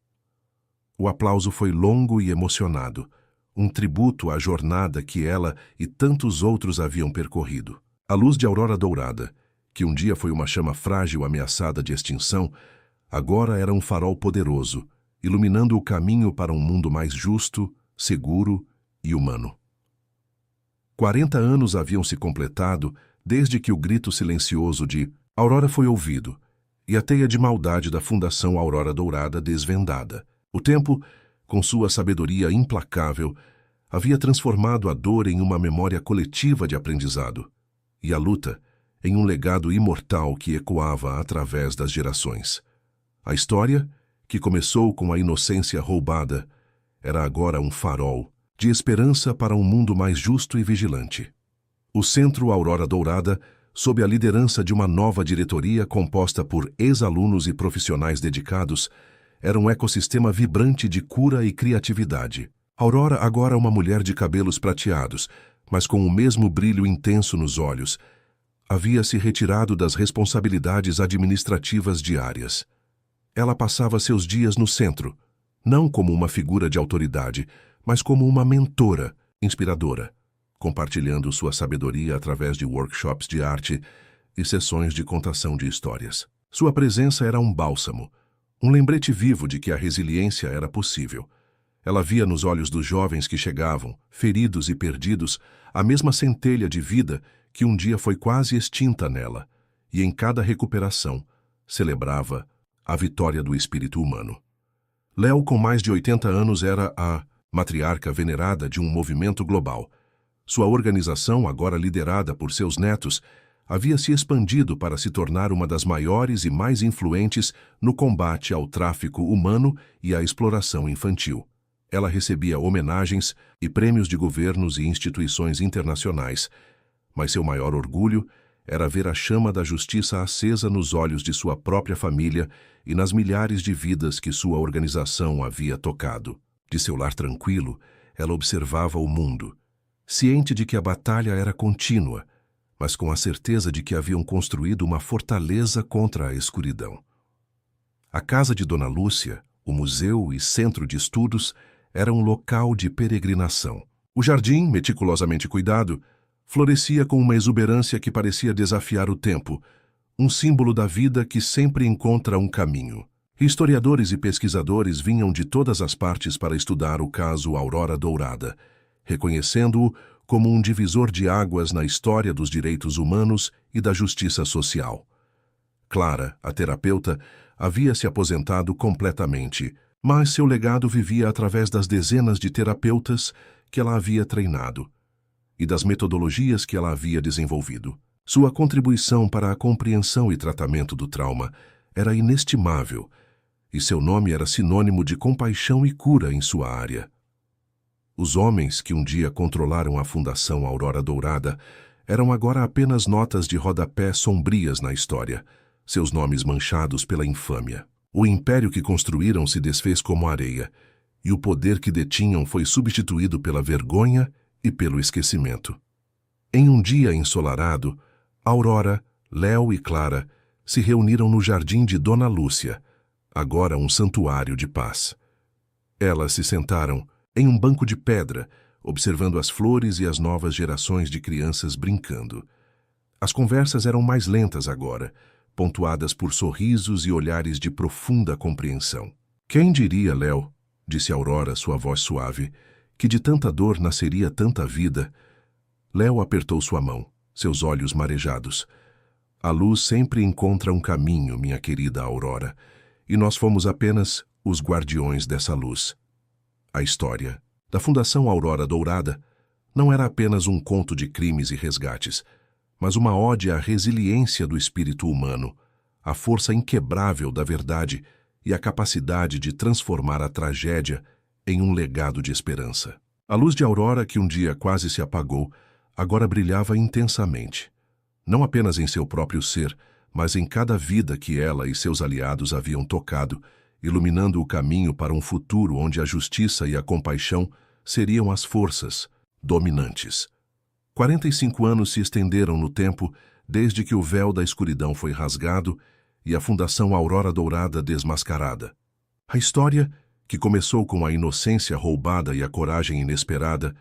O aplauso foi longo e emocionado, um tributo à jornada que ela e tantos outros haviam percorrido. A luz de Aurora Dourada, que um dia foi uma chama frágil ameaçada de extinção, agora era um farol poderoso, iluminando o caminho para um mundo mais justo, seguro e humano. 40 anos haviam se completado desde que o grito silencioso de Aurora foi ouvido e a teia de maldade da Fundação Aurora Dourada desvendada. O tempo, com sua sabedoria implacável, havia transformado a dor em uma memória coletiva de aprendizado e a luta em um legado imortal que ecoava através das gerações. A história, que começou com a inocência roubada, era agora um farol de esperança para um mundo mais justo e vigilante. O Centro Aurora Dourada, sob a liderança de uma nova diretoria composta por ex-alunos e profissionais dedicados, era um ecossistema vibrante de cura e criatividade. Aurora, agora uma mulher de cabelos prateados, mas com o mesmo brilho intenso nos olhos, havia se retirado das responsabilidades administrativas diárias. Ela passava seus dias no centro, não como uma figura de autoridade, mas como uma mentora inspiradora, compartilhando sua sabedoria através de workshops de arte e sessões de contação de histórias. Sua presença era um bálsamo, um lembrete vivo de que a resiliência era possível. Ela via nos olhos dos jovens que chegavam, feridos e perdidos, a mesma centelha de vida que um dia foi quase extinta nela, e em cada recuperação celebrava a vitória do espírito humano. Léo, com mais de 80 anos, era a matriarca venerada de um movimento global. Sua organização, agora liderada por seus netos, havia se expandido para se tornar uma das maiores e mais influentes no combate ao tráfico humano e à exploração infantil. Ela recebia homenagens e prêmios de governos e instituições internacionais, mas seu maior orgulho era ver a chama da justiça acesa nos olhos de sua própria família e nas milhares de vidas que sua organização havia tocado. De seu lar tranquilo, ela observava o mundo, ciente de que a batalha era contínua, mas com a certeza de que haviam construído uma fortaleza contra a escuridão. A casa de Dona Lúcia, o museu e centro de estudos, era um local de peregrinação. O jardim, meticulosamente cuidado, florescia com uma exuberância que parecia desafiar o tempo, um símbolo da vida que sempre encontra um caminho. Historiadores e pesquisadores vinham de todas as partes para estudar o caso Aurora Dourada, reconhecendo-o como um divisor de águas na história dos direitos humanos e da justiça social. Clara, a terapeuta, havia se aposentado completamente, mas seu legado vivia através das dezenas de terapeutas que ela havia treinado e das metodologias que ela havia desenvolvido. Sua contribuição para a compreensão e tratamento do trauma era inestimável, e seu nome era sinônimo de compaixão e cura em sua área. Os homens que um dia controlaram a Fundação Aurora Dourada eram agora apenas notas de rodapé sombrias na história, seus nomes manchados pela infâmia. O império que construíram se desfez como areia, e o poder que detinham foi substituído pela vergonha e pelo esquecimento. Em um dia ensolarado, Aurora, Léo e Clara se reuniram no jardim de Dona Lúcia, agora um santuário de paz. Elas se sentaram em um banco de pedra, observando as flores e as novas gerações de crianças brincando. As conversas eram mais lentas agora, pontuadas por sorrisos e olhares de profunda compreensão. Quem diria, Léo, disse Aurora, sua voz suave, que de tanta dor nasceria tanta vida? Léo apertou sua mão, seus olhos marejados. A luz sempre encontra um caminho, minha querida Aurora, e nós fomos apenas os guardiões dessa luz. A história da Fundação Aurora Dourada não era apenas um conto de crimes e resgates, mas uma ode à resiliência do espírito humano, à força inquebrável da verdade e à capacidade de transformar a tragédia em um legado de esperança. A luz de Aurora, que um dia quase se apagou, agora brilhava intensamente, não apenas em seu próprio ser, mas em cada vida que ela e seus aliados haviam tocado, iluminando o caminho para um futuro onde a justiça e a compaixão seriam as forças dominantes. 45 anos se estenderam no tempo desde que o véu da escuridão foi rasgado e a Fundação Aurora Dourada desmascarada. A história, que começou com a inocência roubada e a coragem inesperada,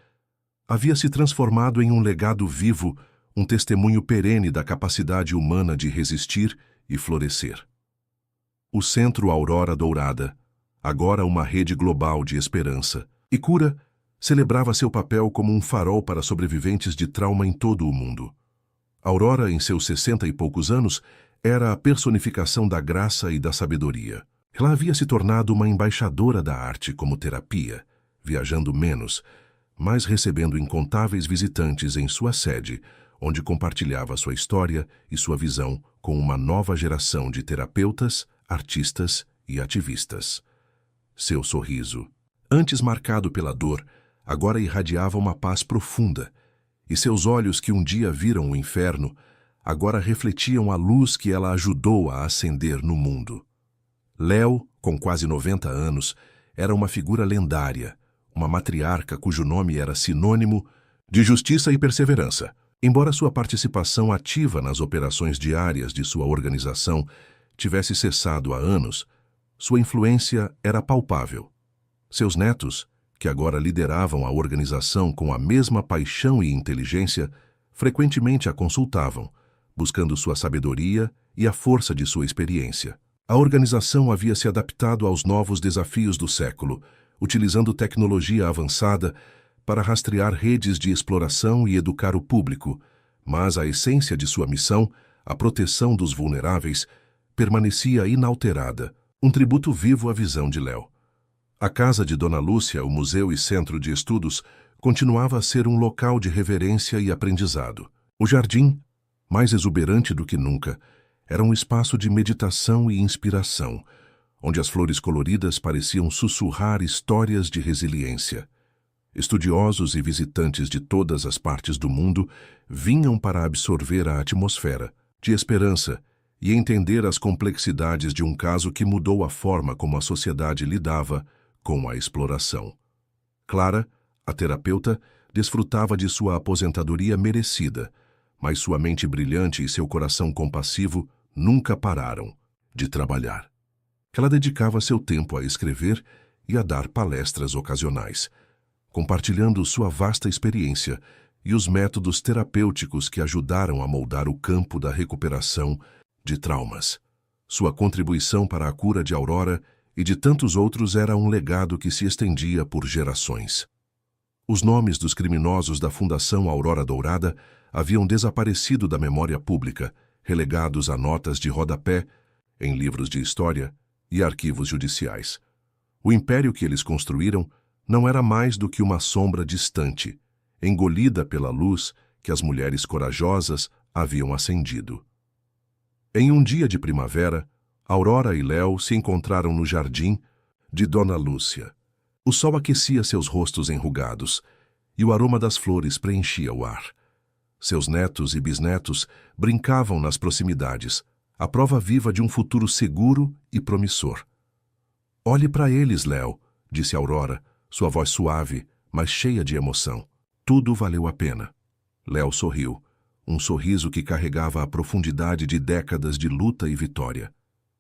havia se transformado em um legado vivo, um testemunho perene da capacidade humana de resistir e florescer. O Centro Aurora Dourada, agora uma rede global de esperança e cura, celebrava seu papel como um farol para sobreviventes de trauma em todo o mundo. Aurora, em seus 60 e poucos anos, era a personificação da graça e da sabedoria. Ela havia se tornado uma embaixadora da arte como terapia, viajando menos, mas recebendo incontáveis visitantes em sua sede, onde compartilhava sua história e sua visão com uma nova geração de terapeutas, artistas e ativistas. Seu sorriso, antes marcado pela dor, agora irradiava uma paz profunda, e seus olhos que um dia viram o inferno, agora refletiam a luz que ela ajudou a acender no mundo. Léo, com quase 90 anos, era uma figura lendária, uma matriarca cujo nome era sinônimo de justiça e perseverança. Embora sua participação ativa nas operações diárias de sua organização tivesse cessado há anos, sua influência era palpável. Seus netos, que agora lideravam a organização com a mesma paixão e inteligência, frequentemente a consultavam, buscando sua sabedoria e a força de sua experiência. A organização havia se adaptado aos novos desafios do século, utilizando tecnologia avançada para rastrear redes de exploração e educar o público, mas a essência de sua missão, a proteção dos vulneráveis, permanecia inalterada, um tributo vivo à visão de Léo. A casa de Dona Lúcia, o museu e centro de estudos, continuava a ser um local de reverência e aprendizado. O jardim, mais exuberante do que nunca, era um espaço de meditação e inspiração, onde as flores coloridas pareciam sussurrar histórias de resiliência. Estudiosos e visitantes de todas as partes do mundo vinham para absorver a atmosfera de esperança e entender as complexidades de um caso que mudou a forma como a sociedade lidava com a exploração. Clara, a terapeuta, desfrutava de sua aposentadoria merecida, mas sua mente brilhante e seu coração compassivo nunca pararam de trabalhar. Ela dedicava seu tempo a escrever e a dar palestras ocasionais, compartilhando sua vasta experiência e os métodos terapêuticos que ajudaram a moldar o campo da recuperação de traumas. Sua contribuição para a cura de Aurora e de tantos outros era um legado que se estendia por gerações. Os nomes dos criminosos da Fundação Aurora Dourada haviam desaparecido da memória pública, relegados a notas de rodapé, em livros de história e arquivos judiciais. O império que eles construíram não era mais do que uma sombra distante, engolida pela luz que as mulheres corajosas haviam acendido. Em um dia de primavera, Aurora e Léo se encontraram no jardim de Dona Lúcia. O sol aquecia seus rostos enrugados e o aroma das flores preenchia o ar. Seus netos e bisnetos brincavam nas proximidades, a prova viva de um futuro seguro e promissor. Olhe para eles, Léo, disse Aurora, sua voz suave, mas cheia de emoção. Tudo valeu a pena. Léo sorriu, um sorriso que carregava a profundidade de décadas de luta e vitória.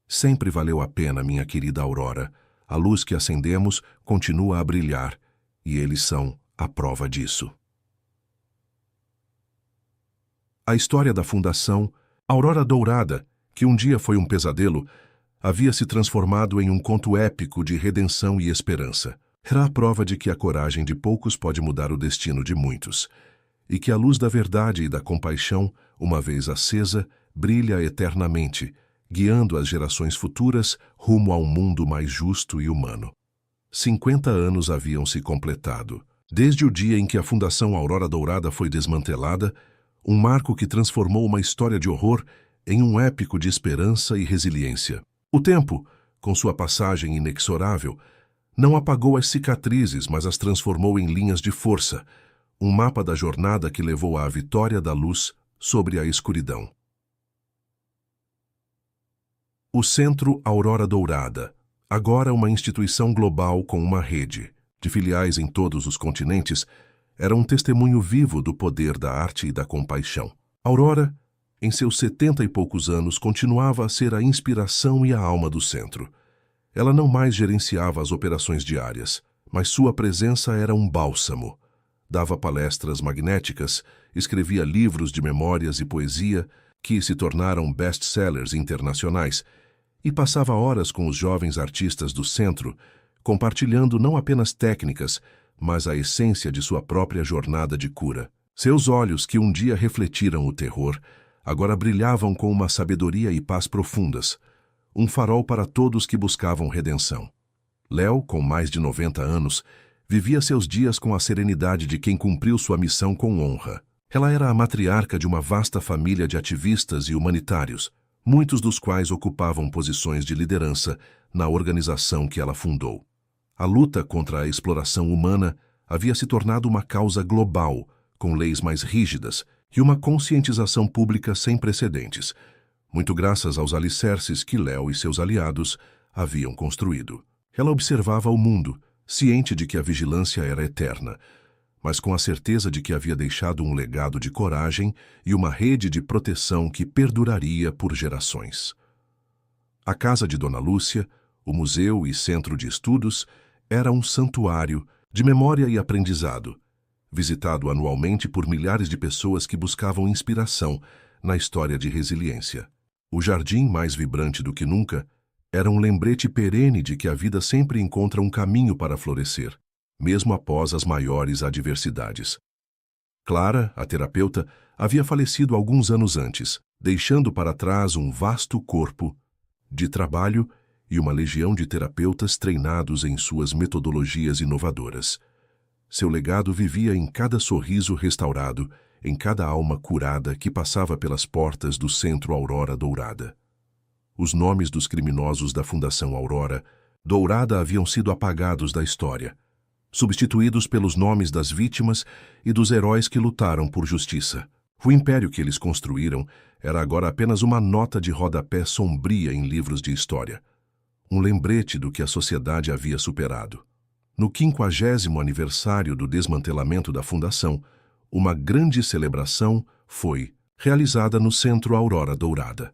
Sempre valeu a pena, minha querida Aurora. A luz que acendemos continua a brilhar, e eles são a prova disso. A história da Fundação Aurora Dourada, que um dia foi um pesadelo, havia se transformado em um conto épico de redenção e esperança. Era a prova de que a coragem de poucos pode mudar o destino de muitos, e que a luz da verdade e da compaixão, uma vez acesa, brilha eternamente, guiando as gerações futuras rumo a um mundo mais justo e humano. 50 anos haviam se completado, desde o dia em que a Fundação Aurora Dourada foi desmantelada, um marco que transformou uma história de horror em um épico de esperança e resiliência. O tempo, com sua passagem inexorável, não apagou as cicatrizes, mas as transformou em linhas de força, um mapa da jornada que levou à vitória da luz sobre a escuridão. O Centro Aurora Dourada, agora uma instituição global com uma rede de filiais em todos os continentes, era um testemunho vivo do poder da arte e da compaixão. Aurora, em seus 70 e poucos anos, continuava a ser a inspiração e a alma do centro. Ela não mais gerenciava as operações diárias, mas sua presença era um bálsamo. Dava palestras magnéticas, escrevia livros de memórias e poesia que se tornaram best-sellers internacionais e passava horas com os jovens artistas do centro, compartilhando não apenas técnicas, mas a essência de sua própria jornada de cura. Seus olhos, que um dia refletiram o terror, agora brilhavam com uma sabedoria e paz profundas, um farol para todos que buscavam redenção. Léo, com mais de 90 anos, vivia seus dias com a serenidade de quem cumpriu sua missão com honra. Ela era a matriarca de uma vasta família de ativistas e humanitários, muitos dos quais ocupavam posições de liderança na organização que ela fundou. A luta contra a exploração humana havia se tornado uma causa global, com leis mais rígidas e uma conscientização pública sem precedentes, muito graças aos alicerces que Léo e seus aliados haviam construído. Ela observava o mundo, ciente de que a vigilância era eterna, mas com a certeza de que havia deixado um legado de coragem e uma rede de proteção que perduraria por gerações. A casa de Dona Lúcia, o museu e centro de estudos, era um santuário de memória e aprendizado, visitado anualmente por milhares de pessoas que buscavam inspiração na história de resiliência. O jardim, mais vibrante do que nunca, era um lembrete perene de que a vida sempre encontra um caminho para florescer, mesmo após as maiores adversidades. Clara, a terapeuta, havia falecido alguns anos antes, deixando para trás um vasto corpo de trabalho e uma legião de terapeutas treinados em suas metodologias inovadoras. Seu legado vivia em cada sorriso restaurado, em cada alma curada que passava pelas portas do Centro Aurora Dourada. Os nomes dos criminosos da Fundação Aurora Dourada haviam sido apagados da história, substituídos pelos nomes das vítimas e dos heróis que lutaram por justiça. O império que eles construíram era agora apenas uma nota de rodapé sombria em livros de história, um lembrete do que a sociedade havia superado. No 50º aniversário do desmantelamento da Fundação, uma grande celebração foi realizada no Centro Aurora Dourada.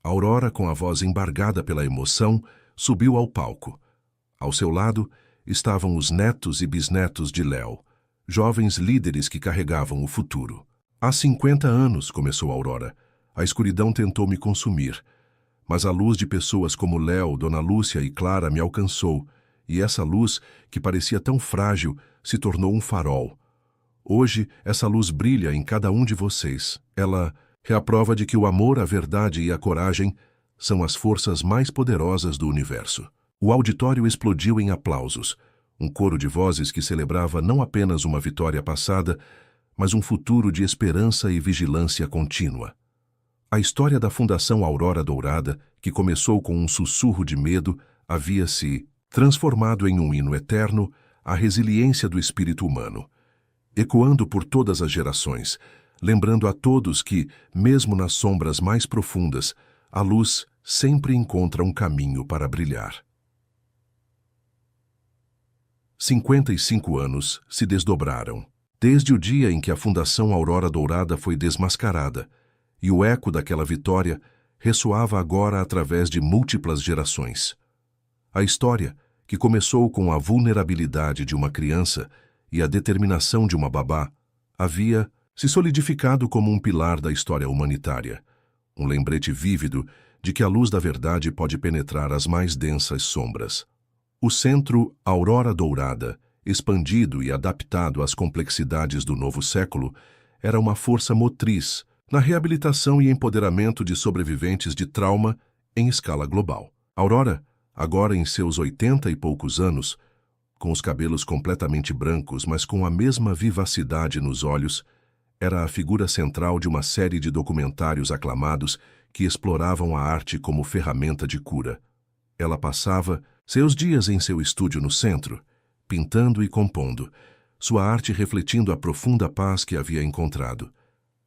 Aurora, com a voz embargada pela emoção, subiu ao palco. Ao seu lado estavam os netos e bisnetos de Léo, jovens líderes que carregavam o futuro. Há 50 anos, começou Aurora, a escuridão tentou me consumir, mas a luz de pessoas como Léo, Dona Lúcia e Clara me alcançou, e essa luz, que parecia tão frágil, se tornou um farol. Hoje, essa luz brilha em cada um de vocês. Ela é a prova de que o amor, a verdade e a coragem são as forças mais poderosas do universo. O auditório explodiu em aplausos, um coro de vozes que celebrava não apenas uma vitória passada, mas um futuro de esperança e vigilância contínua. A história da Fundação Aurora Dourada, que começou com um sussurro de medo, havia se transformado em um hino eterno à resiliência do espírito humano. Ecoando por todas as gerações, lembrando a todos que, mesmo nas sombras mais profundas, a luz sempre encontra um caminho para brilhar. 55 anos se desdobraram, desde o dia em que a Fundação Aurora Dourada foi desmascarada, e o eco daquela vitória ressoava agora através de múltiplas gerações. A história, que começou com a vulnerabilidade de uma criança e a determinação de uma babá, havia se solidificado como um pilar da história humanitária, um lembrete vívido de que a luz da verdade pode penetrar as mais densas sombras. O Centro Aurora Dourada, expandido e adaptado às complexidades do novo século, era uma força motriz na reabilitação e empoderamento de sobreviventes de trauma em escala global. Aurora, agora em seus 80 e poucos anos, com os cabelos completamente brancos, mas com a mesma vivacidade nos olhos, era a figura central de uma série de documentários aclamados que exploravam a arte como ferramenta de cura. Ela passava seus dias em seu estúdio no centro, pintando e compondo, sua arte refletindo a profunda paz que havia encontrado.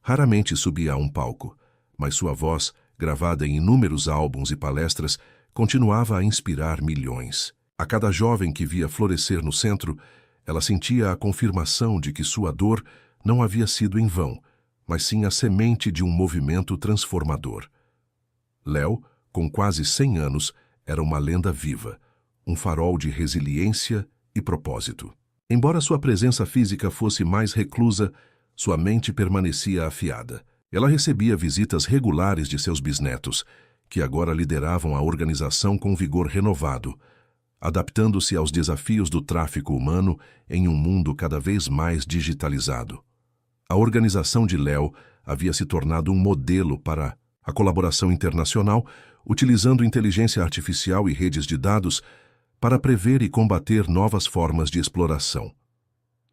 Raramente subia a um palco, mas sua voz, gravada em inúmeros álbuns e palestras, continuava a inspirar milhões. A cada jovem que via florescer no centro, ela sentia a confirmação de que sua dor não havia sido em vão, mas sim a semente de um movimento transformador. Léo, com quase 100 anos, era uma lenda viva, um farol de resiliência e propósito. Embora sua presença física fosse mais reclusa, sua mente permanecia afiada. Ela recebia visitas regulares de seus bisnetos, que agora lideravam a organização com vigor renovado, adaptando-se aos desafios do tráfico humano em um mundo cada vez mais digitalizado. A organização de Léo havia se tornado um modelo para a colaboração internacional, utilizando inteligência artificial e redes de dados para prever e combater novas formas de exploração.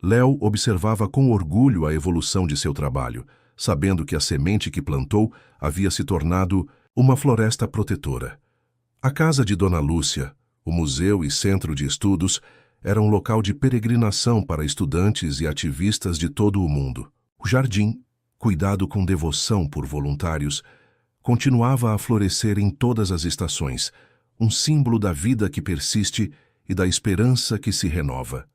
Léo observava com orgulho a evolução de seu trabalho, sabendo que a semente que plantou havia se tornado uma floresta protetora. A casa de Dona Lúcia, o museu e centro de estudos, era um local de peregrinação para estudantes e ativistas de todo o mundo. O jardim, cuidado com devoção por voluntários, continuava a florescer em todas as estações, um símbolo da vida que persiste e da esperança que se renova.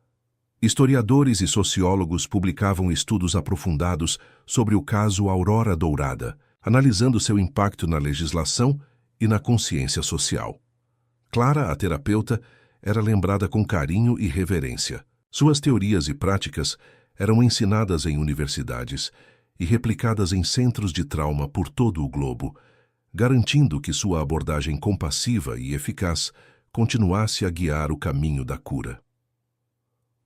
Historiadores e sociólogos publicavam estudos aprofundados sobre o caso Aurora Dourada, analisando seu impacto na legislação e na consciência social. Clara, a terapeuta, era lembrada com carinho e reverência. Suas teorias e práticas eram ensinadas em universidades e replicadas em centros de trauma por todo o globo, garantindo que sua abordagem compassiva e eficaz continuasse a guiar o caminho da cura.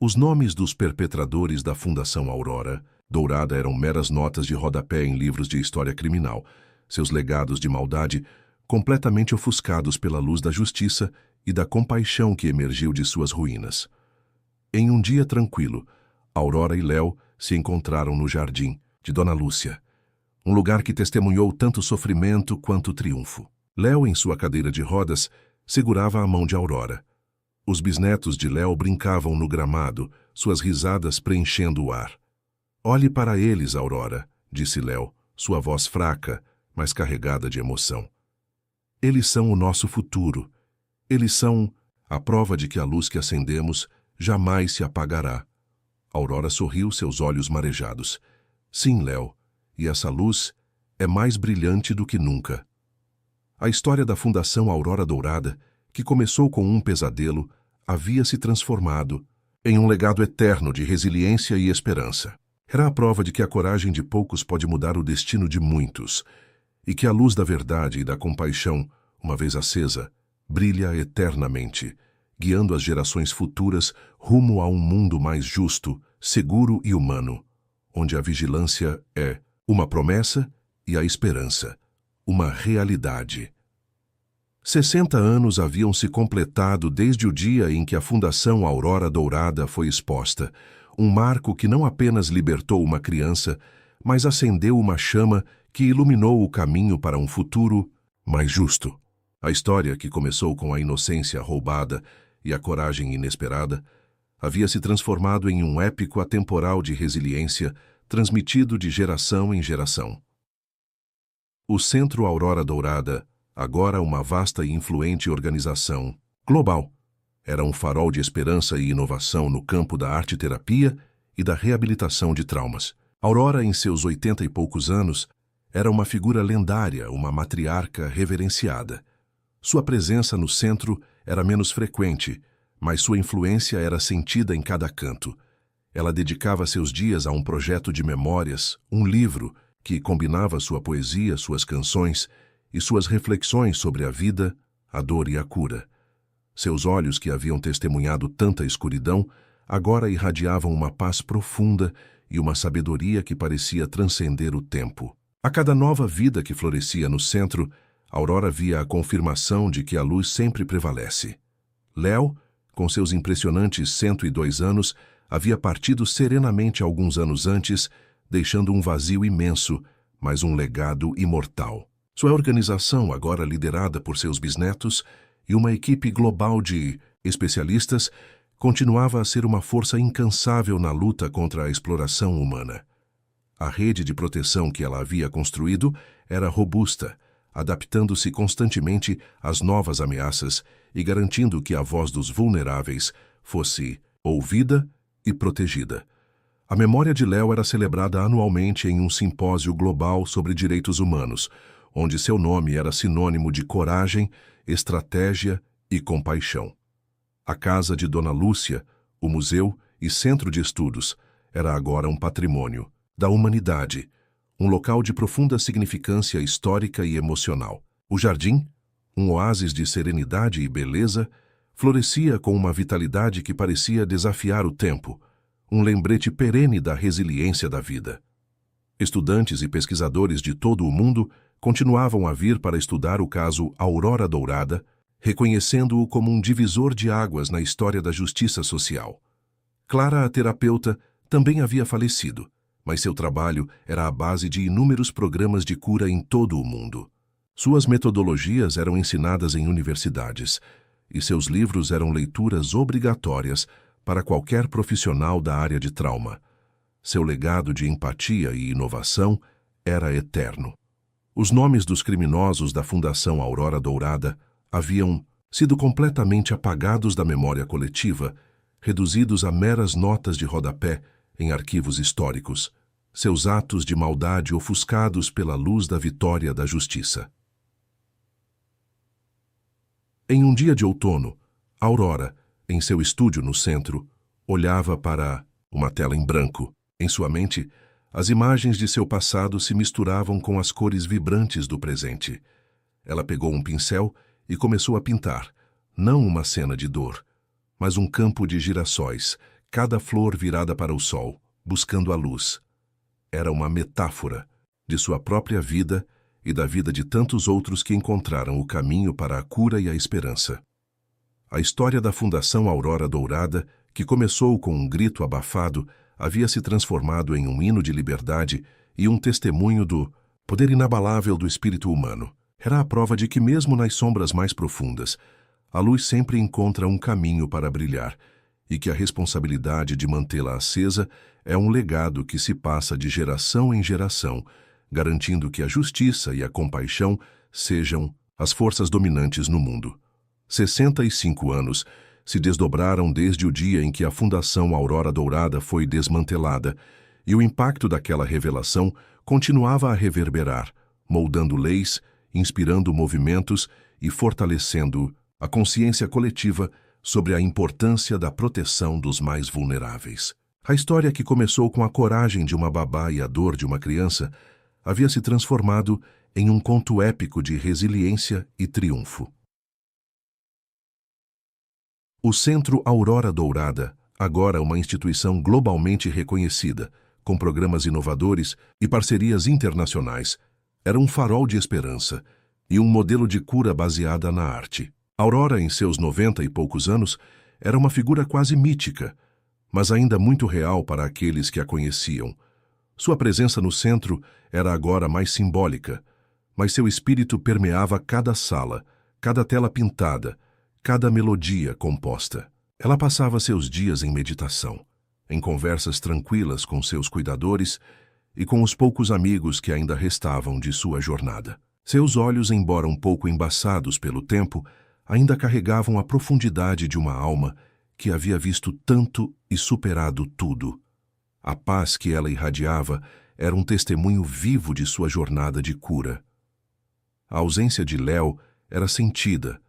Os nomes dos perpetradores da Fundação Aurora Dourada eram meras notas de rodapé em livros de história criminal, seus legados de maldade completamente ofuscados pela luz da justiça e da compaixão que emergiu de suas ruínas. Em um dia tranquilo, Aurora e Léo se encontraram no jardim de Dona Lúcia, um lugar que testemunhou tanto sofrimento quanto triunfo. Léo, em sua cadeira de rodas, segurava a mão de Aurora. Os bisnetos de Léo brincavam no gramado, suas risadas preenchendo o ar. "Olhe para eles, Aurora", disse Léo, sua voz fraca, mas carregada de emoção. "Eles são o nosso futuro. Eles são a prova de que a luz que acendemos jamais se apagará." Aurora sorriu, seus olhos marejados. "Sim, Léo, e essa luz é mais brilhante do que nunca." A história da Fundação Aurora Dourada, que começou com um pesadelo, havia se transformado em um legado eterno de resiliência e esperança. Era a prova de que a coragem de poucos pode mudar o destino de muitos, e que a luz da verdade e da compaixão, uma vez acesa, brilha eternamente, guiando as gerações futuras rumo a um mundo mais justo, seguro e humano, onde a vigilância é uma promessa e a esperança uma realidade. 60 anos haviam se completado desde o dia em que a Fundação Aurora Dourada foi exposta, um marco que não apenas libertou uma criança, mas acendeu uma chama que iluminou o caminho para um futuro mais justo. A história, que começou com a inocência roubada e a coragem inesperada, havia se transformado em um épico atemporal de resiliência, transmitido de geração em geração. O Centro Aurora Dourada, agora uma vasta e influente organização global, era um farol de esperança e inovação no campo da arte-terapia e da reabilitação de traumas. Aurora, em seus 80 e poucos anos, era uma figura lendária, uma matriarca reverenciada. Sua presença no centro era menos frequente, mas sua influência era sentida em cada canto. Ela dedicava seus dias a um projeto de memórias, um livro que combinava sua poesia, suas canções e suas reflexões sobre a vida, a dor e a cura. Seus olhos, que haviam testemunhado tanta escuridão, agora irradiavam uma paz profunda e uma sabedoria que parecia transcender o tempo. A cada nova vida que florescia no centro, Aurora via a confirmação de que a luz sempre prevalece. Léo, com seus impressionantes 102 anos, havia partido serenamente alguns anos antes, deixando um vazio imenso, mas um legado imortal. Sua organização, agora liderada por seus bisnetos e uma equipe global de especialistas, continuava a ser uma força incansável na luta contra a exploração humana. A rede de proteção que ela havia construído era robusta, adaptando-se constantemente às novas ameaças e garantindo que a voz dos vulneráveis fosse ouvida e protegida. A memória de Léo era celebrada anualmente em um simpósio global sobre direitos humanos, onde seu nome era sinônimo de coragem, estratégia e compaixão. A casa de Dona Lúcia, o museu e centro de estudos, era agora um patrimônio da humanidade, um local de profunda significância histórica e emocional. O jardim, um oásis de serenidade e beleza, florescia com uma vitalidade que parecia desafiar o tempo, um lembrete perene da resiliência da vida. Estudantes e pesquisadores de todo o mundo continuavam a vir para estudar o caso Aurora Dourada, reconhecendo-o como um divisor de águas na história da justiça social. Clara, a terapeuta, também havia falecido, mas seu trabalho era a base de inúmeros programas de cura em todo o mundo. Suas metodologias eram ensinadas em universidades, e seus livros eram leituras obrigatórias para qualquer profissional da área de trauma. Seu legado de empatia e inovação era eterno. Os nomes dos criminosos da Fundação Aurora Dourada haviam sido completamente apagados da memória coletiva, reduzidos a meras notas de rodapé em arquivos históricos, seus atos de maldade ofuscados pela luz da vitória da justiça. Em um dia de outono, Aurora, em seu estúdio no centro, olhava para uma tela em branco. Em sua mente, as imagens de seu passado se misturavam com as cores vibrantes do presente. Ela pegou um pincel e começou a pintar, não uma cena de dor, mas um campo de girassóis, cada flor virada para o sol, buscando a luz. Era uma metáfora de sua própria vida e da vida de tantos outros que encontraram o caminho para a cura e a esperança. A história da Fundação Aurora Dourada, que começou com um grito abafado, havia se transformado em um hino de liberdade e um testemunho do poder inabalável do espírito humano. Era a prova de que, mesmo nas sombras mais profundas, a luz sempre encontra um caminho para brilhar, e que a responsabilidade de mantê-la acesa é um legado que se passa de geração em geração, garantindo que a justiça e a compaixão sejam as forças dominantes no mundo. 65 anos se desdobraram desde o dia em que a Fundação Aurora Dourada foi desmantelada, e o impacto daquela revelação continuava a reverberar, moldando leis, inspirando movimentos e fortalecendo a consciência coletiva sobre a importância da proteção dos mais vulneráveis. A história, que começou com a coragem de uma babá e a dor de uma criança, havia se transformado em um conto épico de resiliência e triunfo. O Centro Aurora Dourada, agora uma instituição globalmente reconhecida, com programas inovadores e parcerias internacionais, era um farol de esperança e um modelo de cura baseada na arte. Aurora, em seus 90 e poucos anos, era uma figura quase mítica, mas ainda muito real para aqueles que a conheciam. Sua presença no centro era agora mais simbólica, mas seu espírito permeava cada sala, cada tela pintada, cada melodia composta. Ela passava seus dias em meditação, em conversas tranquilas com seus cuidadores e com os poucos amigos que ainda restavam de sua jornada. Seus olhos, embora um pouco embaçados pelo tempo, ainda carregavam a profundidade de uma alma que havia visto tanto e superado tudo. A paz que ela irradiava era um testemunho vivo de sua jornada de cura. A ausência de Léo era sentida,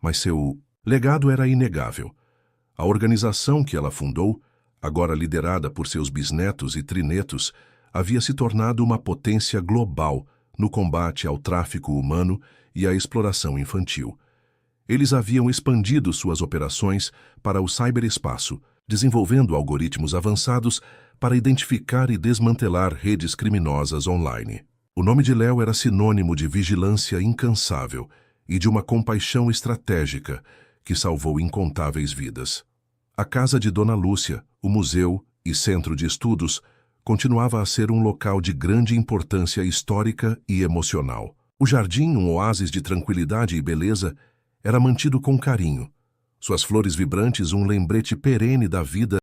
mas seu legado era inegável. A organização que ela fundou, agora liderada por seus bisnetos e trinetos, havia se tornado uma potência global no combate ao tráfico humano e à exploração infantil. Eles haviam expandido suas operações para o ciberespaço, desenvolvendo algoritmos avançados para identificar e desmantelar redes criminosas online. O nome de Léo era sinônimo de vigilância incansável e de uma compaixão estratégica que salvou incontáveis vidas. A casa de Dona Lúcia, o museu e centro de estudos continuava a ser um local de grande importância histórica e emocional. O jardim, um oásis de tranquilidade e beleza, era mantido com carinho. Suas flores vibrantes, um lembrete perene da vida